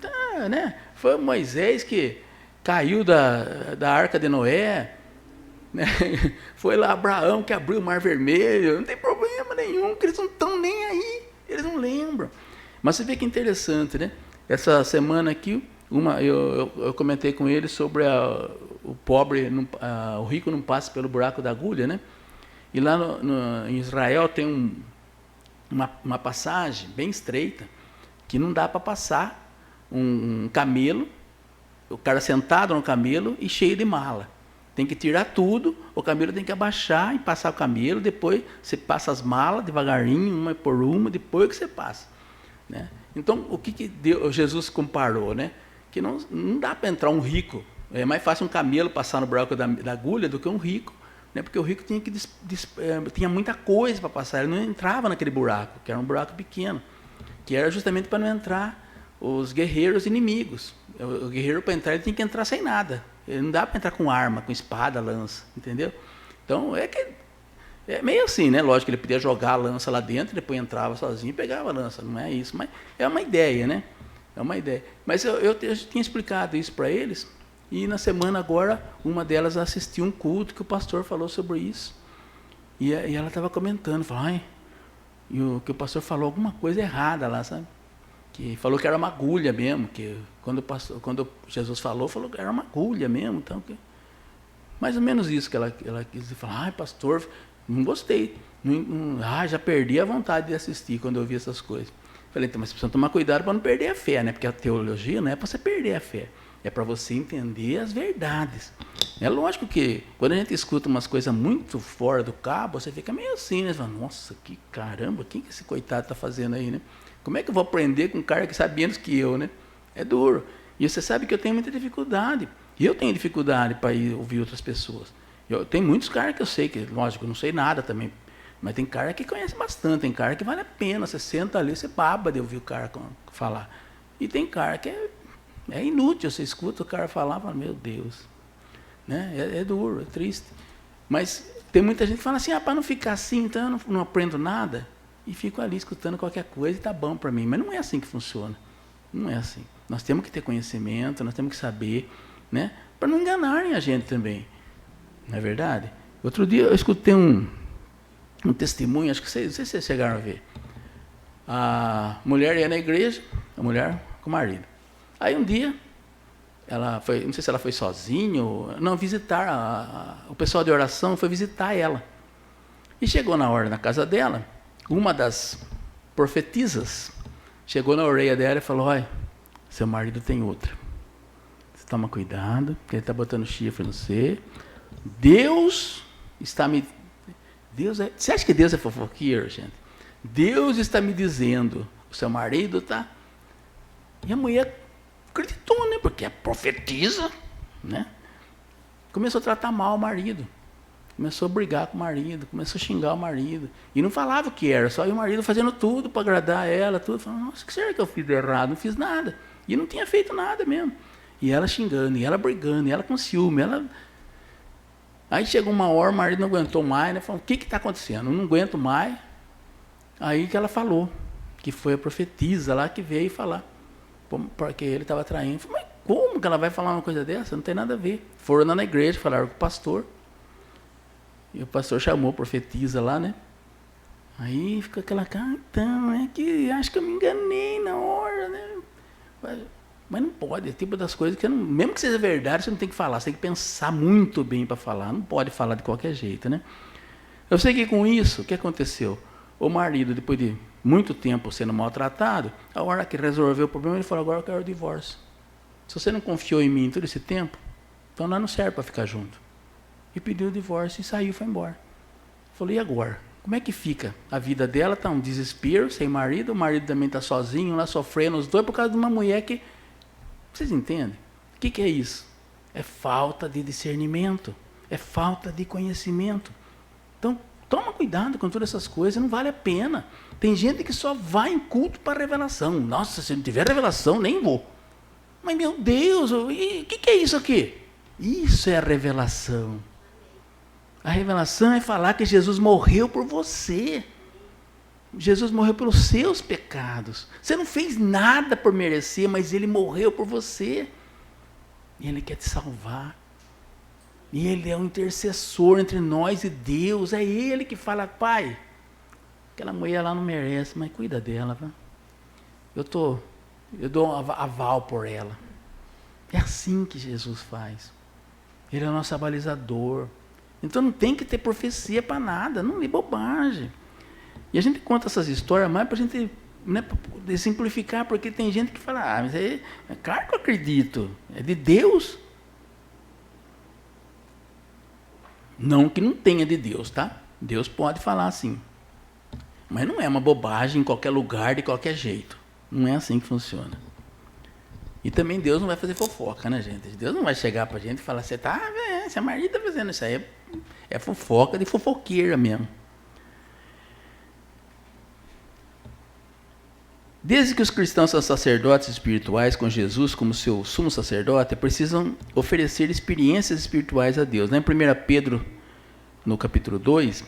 Tá, né? Foi Moisés que caiu da arca de Noé, né? Foi lá Abraão que abriu o mar vermelho, não tem problema nenhum, porque eles não estão nem aí, eles não lembram. Mas você vê que interessante, né? Essa semana aqui, eu comentei com ele sobre o pobre, o rico não passa pelo buraco da agulha, né? E lá em Israel tem uma passagem bem estreita, que não dá para passar um camelo, o cara sentado no camelo e cheio de mala. Tem que tirar tudo, o camelo tem que abaixar e passar o camelo, depois você passa as malas devagarinho, uma por uma, depois que você passa. Né? Então, o que Jesus comparou? Né? Que não dá para entrar um rico. É mais fácil um camelo passar no buraco da agulha do que um rico. Né? Porque o rico tinha muita coisa para passar, ele não entrava naquele buraco, que era um buraco pequeno, que era justamente para não entrar os guerreiros inimigos. O guerreiro, para entrar, ele tem que entrar sem nada. Ele não dá para entrar com arma, com espada, lança, entendeu? Então, é meio assim, né? Lógico que ele podia jogar a lança lá dentro, depois entrava sozinho e pegava a lança. Não é isso, mas é uma ideia, né? É uma ideia. Mas eu tinha explicado isso para eles, e na semana agora, uma delas assistiu um culto que o pastor falou sobre isso. E ela estava comentando, falou, que o pastor falou alguma coisa errada lá, sabe? Que falou que era uma agulha mesmo, que quando Jesus falou que era uma agulha mesmo. Então, mais ou menos isso que ela quis falar. Pastor, não gostei. Já perdi a vontade de assistir quando eu vi essas coisas. Falei, então, mas precisa tomar cuidado para não perder a fé, né? Porque a teologia não é para você perder a fé, é para você entender as verdades. É lógico que quando a gente escuta umas coisas muito fora do cabo, você fica meio assim, né? Você fala, nossa, que caramba, o que esse coitado está fazendo aí, né? Como é que eu vou aprender com um cara que sabe menos que eu, né? É duro. E você sabe que eu tenho muita dificuldade. E eu tenho dificuldade para ir ouvir outras pessoas. Tem muitos caras que eu sei, que lógico, eu não sei nada também. Mas tem cara que conhece bastante, tem cara que vale a pena. Você senta ali, você baba de ouvir o cara falar. E tem cara que é inútil. Você escuta o cara falar e fala, meu Deus. Né? É duro, é triste. Mas tem muita gente que fala assim, para não ficar assim, então eu não aprendo nada. E fico ali escutando qualquer coisa e está bom para mim. Mas não é assim que funciona. Não é assim. Nós temos que ter conhecimento, nós temos que saber, né? Para não enganarem a gente também. Não é verdade? Outro dia eu escutei um testemunho, acho que não sei se vocês chegaram a ver. A mulher ia na igreja, a mulher com o marido. Aí um dia, ela foi, não sei se ela foi sozinha ou não, visitar, o pessoal de oração foi visitar ela. E chegou na hora na casa dela, uma das profetisas chegou na orelha dela e falou: olha, seu marido tem outra. Você toma cuidado, porque ele está botando chifre no você. Deus está me... Você acha que Deus é fofoqueiro, gente? Deus está me dizendo, o seu marido está... E a mulher acreditou, né? Porque é profetisa, né? Começou a tratar mal o marido. Começou a brigar com o marido, começou a xingar o marido. E não falava o que era, só o marido fazendo tudo para agradar ela, tudo. Falando, nossa, o que será que eu fiz de errado? Não fiz nada. E não tinha feito nada mesmo. E ela xingando, e ela brigando, e ela com ciúme. Aí chegou uma hora, o marido não aguentou mais, né? Falou, o que está acontecendo? Eu não aguento mais. Aí que ela falou, que foi a profetisa lá que veio falar. Porque ele estava traindo. Falei, mas como que ela vai falar uma coisa dessa? Não tem nada a ver. Foram lá na igreja, falaram com o pastor. E o pastor chamou a profetisa lá, né? Aí fica aquela cara, então, é que acho que eu me enganei na hora, né? Mas não pode, é tipo das coisas que, mesmo que seja verdade, você não tem que falar, você tem que pensar muito bem para falar, não pode falar de qualquer jeito, né? Eu sei que com isso, o que aconteceu? O marido, depois de muito tempo sendo maltratado, a hora que resolveu o problema, ele falou, agora eu quero o divórcio. Se você não confiou em mim todo esse tempo, então nós não serve para ficar junto. E pediu o divórcio e saiu, foi embora. Falei, e agora? Como é que fica? A vida dela está um desespero, sem marido, o marido também está sozinho, lá sofrendo, os dois por causa de uma mulher que... Vocês entendem? O que é isso? É falta de discernimento, é falta de conhecimento. Então, toma cuidado com todas essas coisas, não vale a pena. Tem gente que só vai em culto para revelação. Nossa, se não tiver revelação, nem vou. Mas, meu Deus, o que é isso aqui? Isso é a revelação. A revelação é falar que Jesus morreu por você. Jesus morreu pelos seus pecados. Você não fez nada por merecer, mas Ele morreu por você. E Ele quer te salvar. E Ele é um intercessor entre nós e Deus. É Ele que fala, pai, aquela mulher lá não merece, mas cuida dela. Tá? Eu dou aval por ela. É assim que Jesus faz. Ele é o nosso abalizador. Então não tem que ter profecia para nada, não é bobagem. E a gente conta essas histórias mais para a gente, né, pra simplificar, porque tem gente que fala, mas é claro que eu acredito, é de Deus. Não que não tenha de Deus, tá? Deus pode falar assim. Mas não é uma bobagem em qualquer lugar, de qualquer jeito. Não é assim que funciona. E também Deus não vai fazer fofoca, né, gente? Deus não vai chegar para a gente e falar, você seu marido está fazendo isso aí. É fofoca de fofoqueira mesmo. Desde que os cristãos são sacerdotes espirituais com Jesus como seu sumo sacerdote, precisam oferecer experiências espirituais a Deus. Em 1 Pedro, no capítulo 2,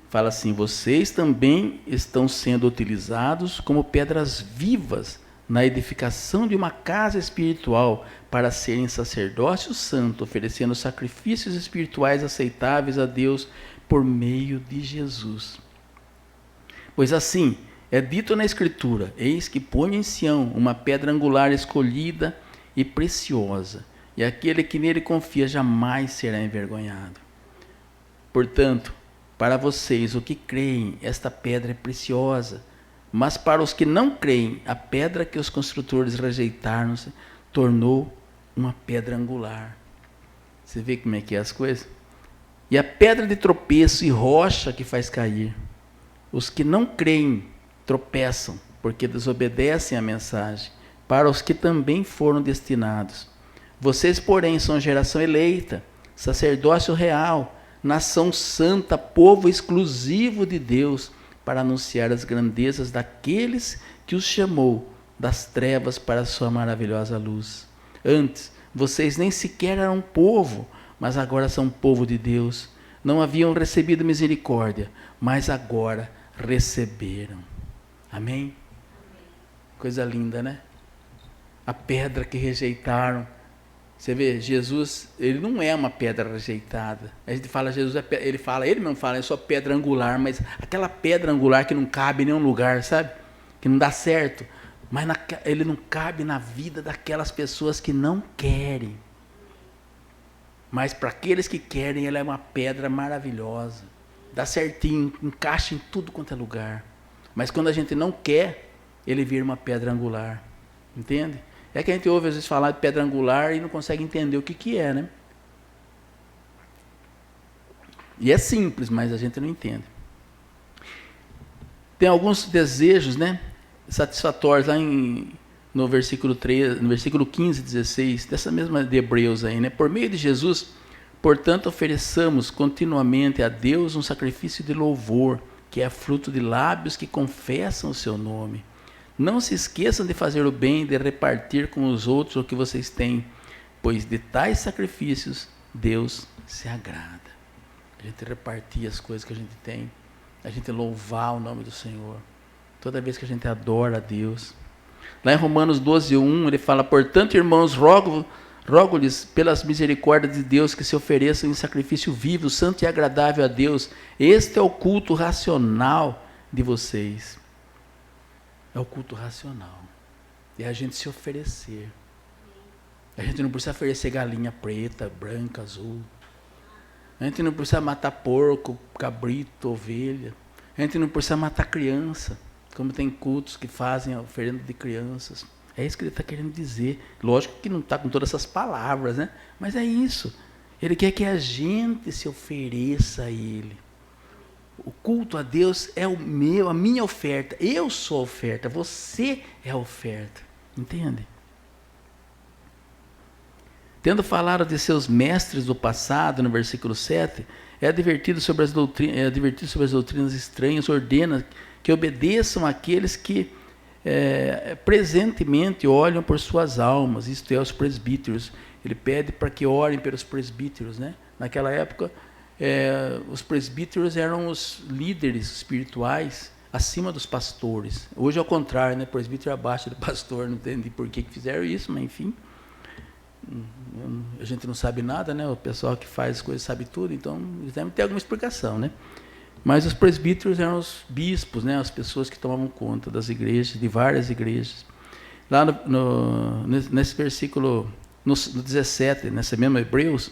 fala assim, vocês também estão sendo utilizados como pedras vivas na edificação de uma casa espiritual, para serem sacerdócio santo, oferecendo sacrifícios espirituais aceitáveis a Deus por meio de Jesus. Pois assim, é dito na Escritura, eis que ponho em Sião uma pedra angular escolhida e preciosa, e aquele que nele confia jamais será envergonhado. Portanto, para vocês, o que creem, esta pedra é preciosa, mas para os que não creem, a pedra que os construtores rejeitaram se tornou uma pedra angular. Você vê como é que é as coisas? E a pedra de tropeço e rocha que faz cair. Os que não creem tropeçam, porque desobedecem à mensagem, para os que também foram destinados. Vocês, porém, são geração eleita, sacerdócio real, nação santa, povo exclusivo de Deus, para anunciar as grandezas daqueles que os chamou das trevas para a sua maravilhosa luz. Antes, vocês nem sequer eram povo, mas agora são povo de Deus. Não haviam recebido misericórdia, mas agora receberam. Amém? Coisa linda, né? A pedra que rejeitaram. Você vê, Jesus, ele não é uma pedra rejeitada. A gente fala, Jesus é pedra, ele mesmo fala, eu sou pedra angular, mas aquela pedra angular que não cabe em nenhum lugar, sabe? Que não dá certo. Mas ele não cabe na vida daquelas pessoas que não querem. Mas para aqueles que querem, ele é uma pedra maravilhosa. dá certinho, encaixa em tudo quanto é lugar. Mas quando a gente não quer, ele vira uma pedra angular. Entende? É que a gente ouve às vezes falar de pedra angular e não consegue entender o que é, né? E é simples, mas a gente não entende. Tem alguns desejos, né, satisfatórios lá no versículo 3, no versículo 15 e 16, dessa mesma de Hebreus aí, né? Por meio de Jesus, portanto, ofereçamos continuamente a Deus um sacrifício de louvor, que é fruto de lábios que confessam o seu nome. Não se esqueçam de fazer o bem, de repartir com os outros o que vocês têm, pois de tais sacrifícios Deus se agrada. A gente repartir as coisas que a gente tem, a gente louvar o nome do Senhor, toda vez que a gente adora a Deus. Lá em Romanos 12:1, ele fala: portanto, irmãos, rogo-lhes pelas misericórdias de Deus que se ofereçam em sacrifício vivo, santo e agradável a Deus. Este é o culto racional de vocês. É o culto racional. É a gente se oferecer. A gente não precisa oferecer galinha preta, branca, azul. A gente não precisa matar porco, cabrito, ovelha. A gente não precisa matar criança, como tem cultos que fazem a oferenda de crianças. É isso que ele está querendo dizer. Lógico que não está com todas essas palavras, né? Mas é isso. Ele quer que a gente se ofereça a Ele. O culto a Deus é a minha oferta. Eu sou a oferta, você é a oferta. Entende? Tendo falado de seus mestres do passado, no versículo 7, é advertido sobre as doutrinas estranhas, ordena que obedeçam àqueles que presentemente olham por suas almas, isto é, os presbíteros. Ele pede para que orem pelos presbíteros, né? Naquela época, os presbíteros eram os líderes espirituais acima dos pastores. Hoje é o contrário, né? Presbítero abaixo do pastor, não entendi por que fizeram isso, mas enfim. A gente não sabe nada, né? O pessoal que faz as coisas sabe tudo, então eles devem ter alguma explicação, né? Mas os presbíteros eram os bispos, né? As pessoas que tomavam conta das igrejas, de várias igrejas. Lá nesse versículo, no 17, nessa mesma Hebreus,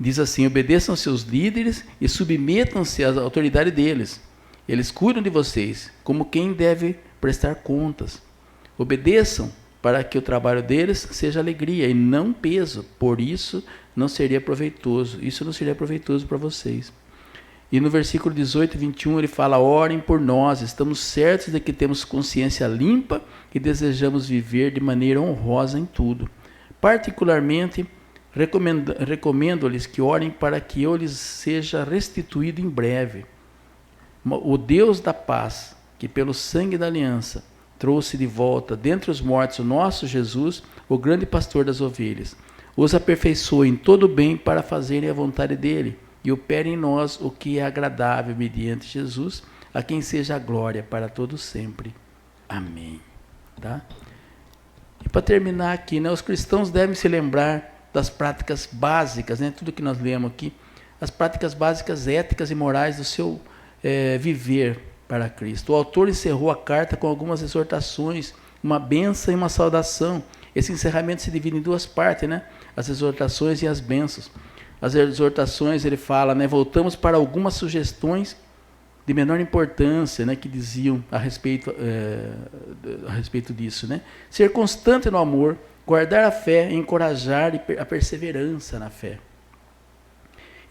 diz assim: obedeçam seus líderes e submetam-se à autoridade deles. Eles cuidam de vocês, como quem deve prestar contas. Obedeçam, para que o trabalho deles seja alegria e não peso, por isso não seria proveitoso. Isso não seria proveitoso para vocês. E no versículo 18 e 21 ele fala: orem por nós, estamos certos de que temos consciência limpa e desejamos viver de maneira honrosa em tudo. Particularmente, recomendo-lhes que orem para que eu lhes seja restituído em breve. O Deus da paz, que pelo sangue da aliança trouxe de volta dentre os mortos o nosso Jesus, o grande pastor das ovelhas, os aperfeiçoe em todo o bem para fazerem a vontade dele, e opere em nós o que é agradável mediante Jesus, a quem seja a glória para todos sempre. Amém. Tá? E para terminar aqui, né, os cristãos devem se lembrar das práticas básicas, né, tudo que nós lemos aqui, as práticas básicas éticas e morais do seu viver para Cristo. O autor encerrou a carta com algumas exortações, uma bênção e uma saudação. Esse encerramento se divide em duas partes, né? As exortações e as bênçãos. As exortações, ele fala, né? Voltamos para algumas sugestões de menor importância, né? Que diziam a respeito disso, né? Ser constante no amor, guardar a fé, encorajar a perseverança na fé.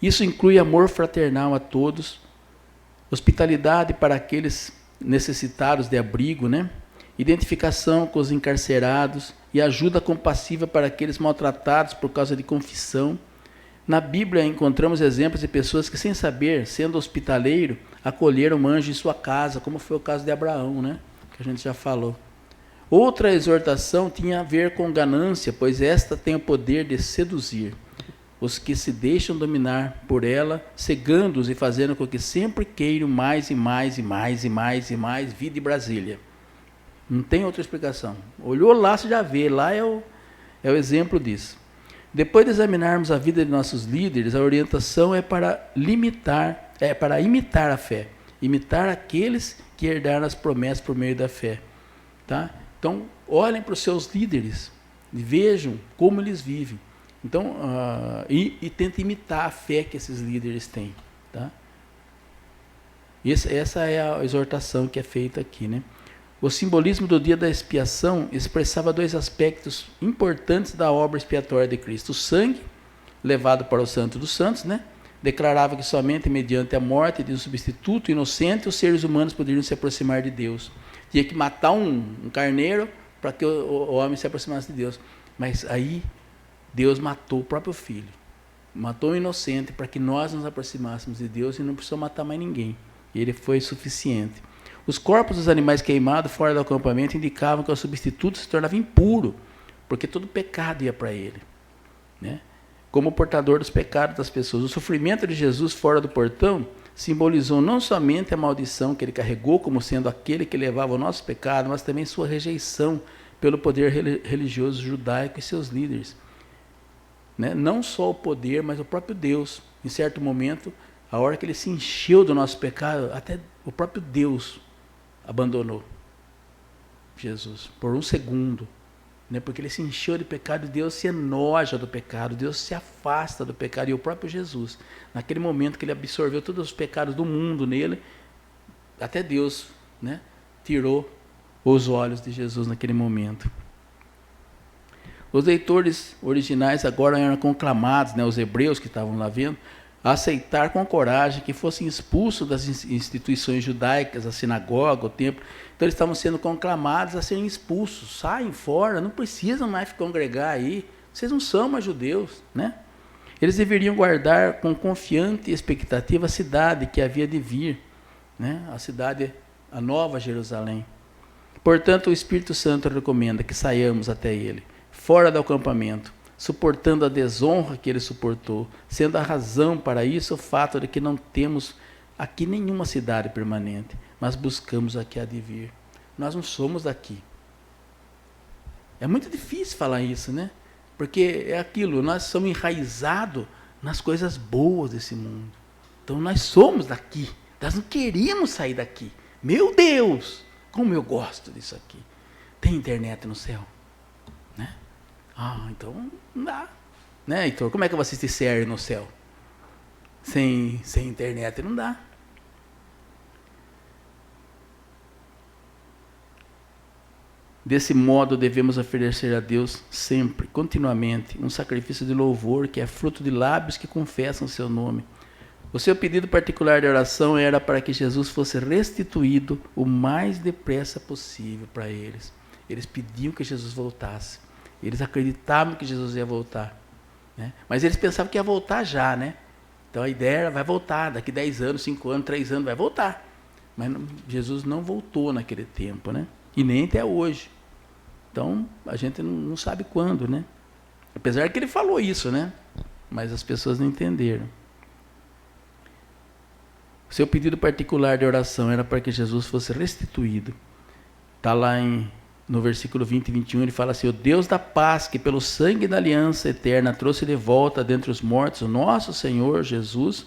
Isso inclui amor fraternal a todos, hospitalidade para aqueles necessitados de abrigo, né? Identificação com os encarcerados e ajuda compassiva para aqueles maltratados por causa de confissão. Na Bíblia encontramos exemplos de pessoas que, sem saber, sendo hospitaleiro, acolheram um anjo em sua casa, como foi o caso de Abraão, né? Que a gente já falou. Outra exortação tinha a ver com ganância, pois esta tem o poder de seduzir os que se deixam dominar por ela, cegando-os e fazendo com que sempre queiram mais e mais e mais e mais e mais vida e Brasília. Não tem outra explicação. Olhou lá, você já vê, lá é o exemplo disso. Depois de examinarmos a vida de nossos líderes, a orientação é para imitar a fé, imitar aqueles que herdaram as promessas por meio da fé. Tá? Então, olhem para os seus líderes, vejam como eles vivem. Então, e tentem imitar a fé que esses líderes têm. Tá? Essa é a exortação que é feita aqui, né? O simbolismo do dia da expiação expressava 2 aspectos importantes da obra expiatória de Cristo. O sangue, levado para o Santo dos Santos, né? Declarava que somente mediante a morte de um substituto inocente os seres humanos poderiam se aproximar de Deus. Tinha que matar um carneiro para que o homem se aproximasse de Deus. Mas aí Deus matou o próprio Filho. Matou o inocente para que nós nos aproximássemos de Deus e não precisou matar mais ninguém. E ele foi suficiente. Os corpos dos animais queimados fora do acampamento indicavam que o substituto se tornava impuro, porque todo pecado ia para ele, né? Como portador dos pecados das pessoas. O sofrimento de Jesus fora do portão simbolizou não somente a maldição que ele carregou como sendo aquele que levava o nosso pecado, mas também sua rejeição pelo poder religioso judaico e seus líderes, né? Não só o poder, mas o próprio Deus. Em certo momento, a hora que ele se encheu do nosso pecado, até o próprio Deus abandonou Jesus por um segundo, né? Porque ele se encheu de pecado, Deus se enoja do pecado, Deus se afasta do pecado. E o próprio Jesus, naquele momento que ele absorveu todos os pecados do mundo nele, até Deus, né, tirou os olhos de Jesus naquele momento. Os leitores originais agora eram conclamados, né, os hebreus que estavam lá vendo, a aceitar com coragem que fossem expulsos das instituições judaicas, a sinagoga, o templo. Então eles estavam sendo conclamados a serem expulsos. Saem fora, não precisam mais congregar aí. Vocês não são mais judeus, né? Eles deveriam guardar com confiante expectativa a cidade que havia de vir, né? A cidade, a nova Jerusalém. Portanto, o Espírito Santo recomenda que saiamos até ele, fora do acampamento, suportando a desonra que ele suportou, sendo a razão para isso o fato de que não temos aqui nenhuma cidade permanente, mas buscamos a que há de vir. Nós não somos daqui. É muito difícil falar isso, né? Porque é aquilo, nós somos enraizados nas coisas boas desse mundo. Então nós somos daqui, nós não queríamos sair daqui. Meu Deus, como eu gosto disso aqui. Tem internet no céu? Né? Ah, então não dá. Né, Heitor? Como é que eu vou assistir série no céu? Sem internet não dá. Desse modo, devemos oferecer a Deus sempre, continuamente, um sacrifício de louvor que é fruto de lábios que confessam o seu nome. O seu pedido particular de oração era para que Jesus fosse restituído o mais depressa possível para eles. Eles pediam que Jesus voltasse. Eles acreditavam que Jesus ia voltar, né? Mas eles pensavam que ia voltar já, né? Então a ideia era, vai voltar, daqui 10 anos, 5 anos, 3 anos, vai voltar. Mas Jesus não voltou naquele tempo, né? E nem até hoje. Então a gente não sabe quando, né? Apesar que ele falou isso, né? Mas as pessoas não entenderam. O seu pedido particular de oração era para que Jesus fosse restituído. Está lá no versículo 20 e 21, ele fala assim: o Deus da paz, que pelo sangue da aliança eterna trouxe de volta dentre os mortos o nosso Senhor Jesus,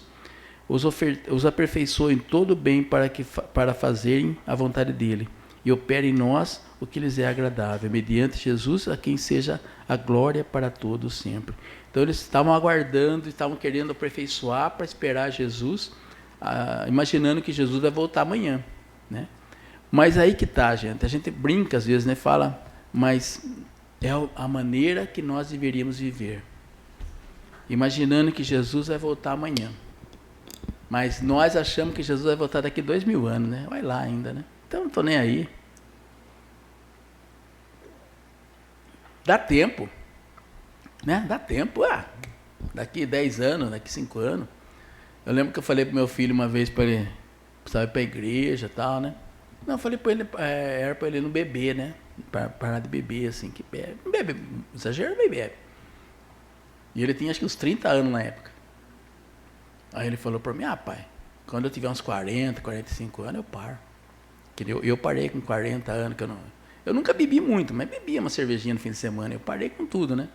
os aperfeiçoou em todo o bem para fazerem a vontade dele, e opere em nós o que lhes é agradável, mediante Jesus, a quem seja a glória para todos sempre. Então eles estavam aguardando, estavam querendo aperfeiçoar para esperar Jesus, imaginando que Jesus vai voltar amanhã, né? Mas aí que está, gente. A gente brinca às vezes, né? Fala, mas é a maneira que nós deveríamos viver, imaginando que Jesus vai voltar amanhã. Mas nós achamos que Jesus vai voltar daqui 2000 anos, né? Vai lá ainda, né? Então não estou nem aí. Dá tempo, né? Dá tempo. Daqui 10 anos, daqui 5 anos. Eu lembro que eu falei para meu filho uma vez para ele precisava ir para a igreja e tal, né? Não, eu falei para ele, era para ele não beber, né? Para parar de beber, assim, que bebe. Não bebe, exagero, não bebe. E ele tinha acho que uns 30 anos na época. Aí ele falou para mim: pai, quando eu tiver uns 40, 45 anos, eu paro. Eu parei com 40 anos, que eu nunca bebi muito, mas bebia uma cervejinha no fim de semana. Eu parei com tudo, né?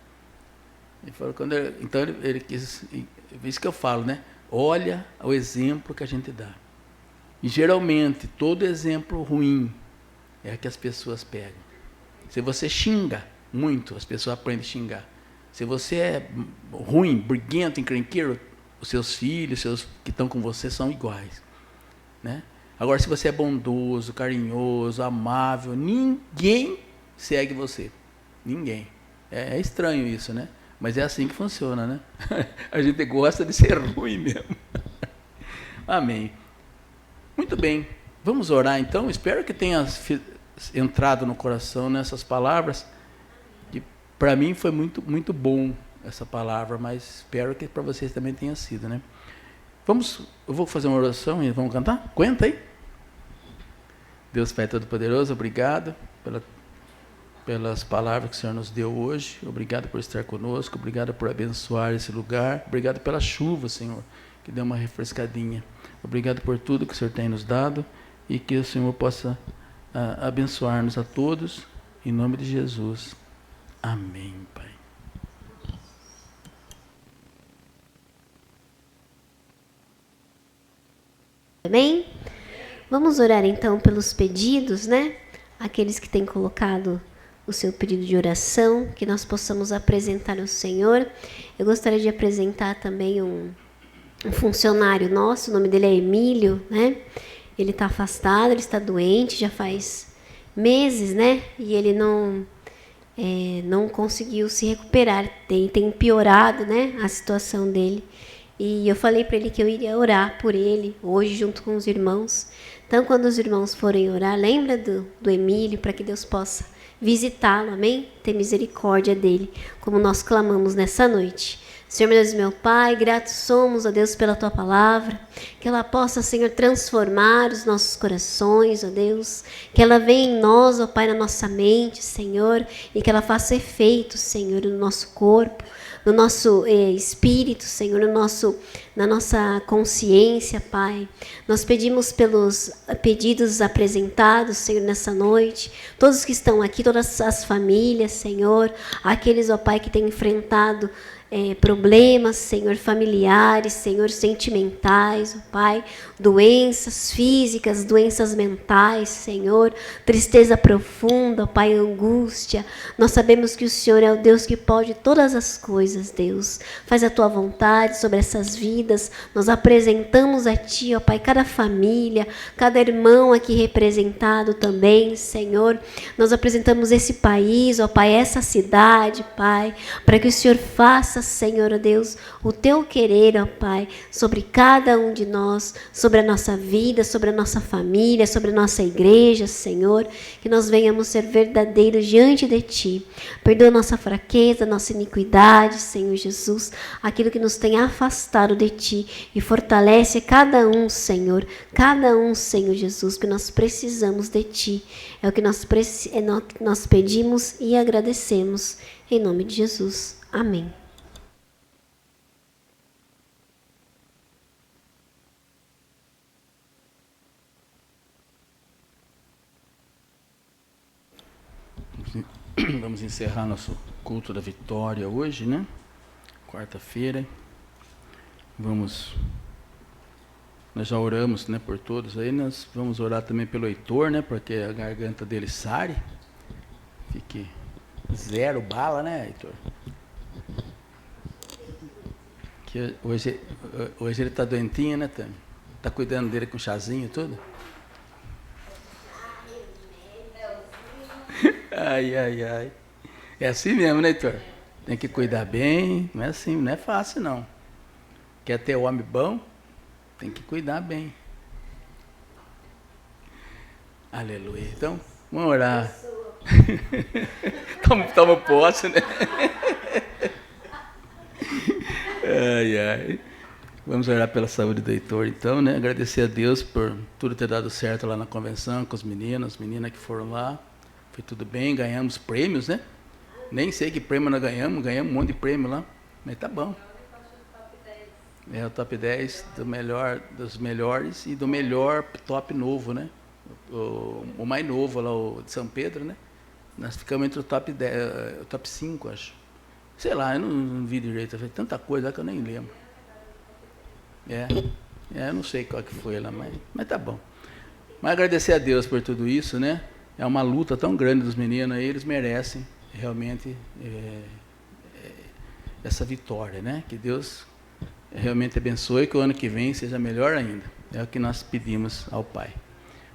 Ele falou, então ele quis, isso que eu falo, né? Olha o exemplo que a gente dá. E geralmente, todo exemplo ruim é que as pessoas pegam. Se você xinga muito, as pessoas aprendem a xingar. Se você é ruim, briguento, encrenqueiro, os seus filhos, que estão com você, são iguais, né? Agora, se você é bondoso, carinhoso, amável, ninguém segue você. Ninguém. É estranho isso, né? Mas é assim que funciona, né? A gente gosta de ser ruim mesmo. Amém. Muito bem. Vamos orar então. Espero que tenha entrado no coração nessas palavras. Para mim foi muito, muito bom essa palavra, mas espero que para vocês também tenha sido, né? Eu vou fazer uma oração e vamos cantar? Aguenta aí. Deus Pai Todo-Poderoso, obrigado pelas palavras que o Senhor nos deu hoje. Obrigado por estar conosco, obrigado por abençoar esse lugar. Obrigado pela chuva, Senhor, que deu uma refrescadinha. Obrigado por tudo que o Senhor tem nos dado e que o Senhor possa abençoar-nos a todos, em nome de Jesus. Amém, Pai. Amém? Vamos orar então pelos pedidos, né? Aqueles que têm colocado o seu pedido de oração, que nós possamos apresentar ao Senhor. Eu gostaria de apresentar também um funcionário nosso, o nome dele é Emílio, né? Ele está afastado, ele está doente, já faz meses, né? E ele não conseguiu se recuperar, tem piorado, né, a situação dele. E eu falei para ele que eu iria orar por ele hoje junto com os irmãos. Então, quando os irmãos forem orar, lembra do Emílio, para que Deus possa visitá-lo, amém? Ter misericórdia dele, como nós clamamos nessa noite. Senhor, meu Deus e meu Pai, gratos somos, ó Deus, pela Tua palavra, que ela possa, Senhor, transformar os nossos corações, ó Deus, que ela venha em nós, ó Pai, na nossa mente, Senhor, e que ela faça efeito, Senhor, no nosso corpo, no nosso espírito, Senhor, na nossa consciência, Pai. Nós pedimos pelos pedidos apresentados, Senhor, nessa noite, todos que estão aqui, todas as famílias, Senhor, aqueles, ó Pai, que têm enfrentado problemas, Senhor, familiares, Senhor, sentimentais, ó Pai, doenças físicas, doenças mentais, Senhor, tristeza profunda, ó Pai, angústia. Nós sabemos que o Senhor é o Deus que pode todas as coisas, Deus. Faz a Tua vontade sobre essas vidas. Nós apresentamos a Ti, ó Pai, cada família, cada irmão aqui representado também, Senhor. Nós apresentamos esse país, ó Pai, essa cidade, Pai, para que o Senhor faça, Senhor, ó Deus, o Teu querer, ó Pai, sobre cada um de nós, sobre a nossa vida, sobre a nossa família, sobre a nossa igreja, Senhor, que nós venhamos ser verdadeiros diante de Ti. Perdoa nossa fraqueza, nossa iniquidade, Senhor Jesus, aquilo que nos tem afastado de Ti, e fortalece cada um, Senhor, Jesus, que nós precisamos de Ti. É o que nós pedimos e agradecemos, em nome de Jesus. Amém. Vamos encerrar nosso culto da vitória hoje, né? Quarta-feira. Nós já oramos, né, por todos aí. Nós vamos orar também pelo Heitor, né? Porque a garganta dele sare. Fique 0 bala, né, Heitor? Que hoje ele está doentinho, né, Tami? Está cuidando dele com chazinho e tudo? Ai, ai, ai. É assim mesmo, né, Heitor? Tem que cuidar bem, não é assim, não é fácil, não. Quer ter homem bom, tem que cuidar bem. Aleluia. Então, vamos orar. Toma posse, né? Ai, ai. Vamos orar pela saúde do Heitor, então, né? Agradecer a Deus por tudo ter dado certo lá na convenção, com os meninos, as meninas que foram lá. Foi tudo bem, ganhamos prêmios, né? Nem sei que prêmio nós ganhamos um monte de prêmio lá, mas tá bom. É o top 10 dos melhores e do melhor top novo, né? O mais novo lá, o de São Pedro, né? Nós ficamos entre o top 10, o top 5, acho. Sei lá, eu não vi direito, foi tanta coisa lá que eu nem lembro. Eu não sei qual que foi lá, mas tá bom. Mas agradecer a Deus por tudo isso, né? É uma luta tão grande dos meninos aí, eles merecem realmente essa vitória, né? Que Deus realmente abençoe, que o ano que vem seja melhor ainda. É o que nós pedimos ao Pai.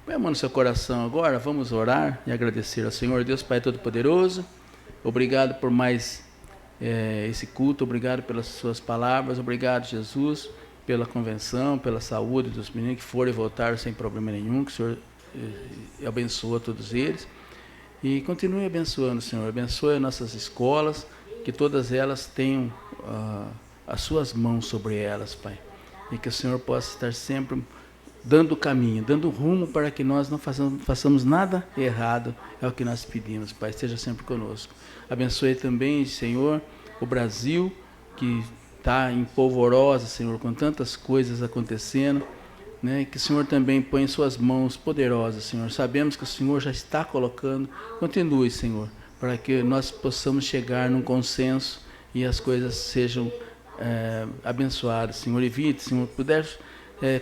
Põe a mão no seu coração agora, vamos orar e agradecer ao Senhor Deus Pai Todo-Poderoso. Obrigado por mais esse culto, obrigado pelas suas palavras, obrigado, Jesus, pela convenção, pela saúde dos meninos que foram e voltaram sem problema nenhum, que o Senhor abençoa todos eles. E continue abençoando, Senhor, abençoe as nossas escolas, que todas elas tenham as suas mãos sobre elas, Pai. E que o Senhor possa estar sempre dando caminho, dando rumo para que nós não façamos nada errado, é o que nós pedimos, Pai, esteja sempre conosco. Abençoe também, Senhor, o Brasil, que está em polvorosa, Senhor, com tantas coisas acontecendo, né? Que o Senhor também põe em suas mãos poderosas, Senhor. Sabemos que o Senhor já está colocando, continue, Senhor, para que nós possamos chegar num consenso e as coisas sejam abençoadas, Senhor. Evite, Senhor, puder...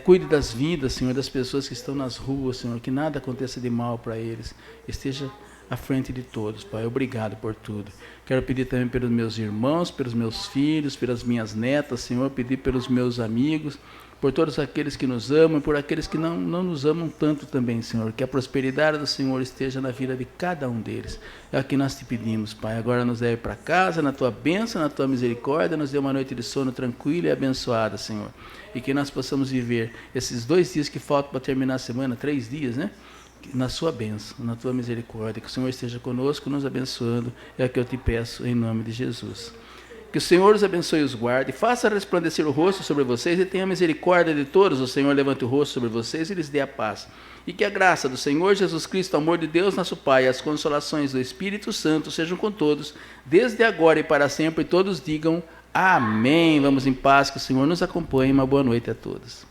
cuide das vidas, Senhor, das pessoas que estão nas ruas, Senhor, que nada aconteça de mal para eles, esteja à frente de todos, Pai, obrigado por tudo. Quero pedir também pelos meus irmãos, pelos meus filhos, pelas minhas netas, Senhor, pedir pelos meus amigos, por todos aqueles que nos amam, por aqueles que não nos amam tanto também, Senhor, que a prosperidade do Senhor esteja na vida de cada um deles. É o que nós te pedimos, Pai. Agora nos leve para casa, na tua bênção, na tua misericórdia, nos dê uma noite de sono tranquila e abençoada, Senhor. E que nós possamos viver esses 2 dias que faltam para terminar a semana, 3 dias, né? Na sua bênção, na tua misericórdia. Que o Senhor esteja conosco, nos abençoando. É o que eu te peço em nome de Jesus. Que o Senhor os abençoe e os guarde, faça resplandecer o rosto sobre vocês e tenha misericórdia de todos. O Senhor levante o rosto sobre vocês e lhes dê a paz. E que a graça do Senhor Jesus Cristo, o amor de Deus, nosso Pai, e as consolações do Espírito Santo sejam com todos, desde agora e para sempre, e todos digam amém. Vamos em paz, que o Senhor nos acompanhe. Uma boa noite a todos.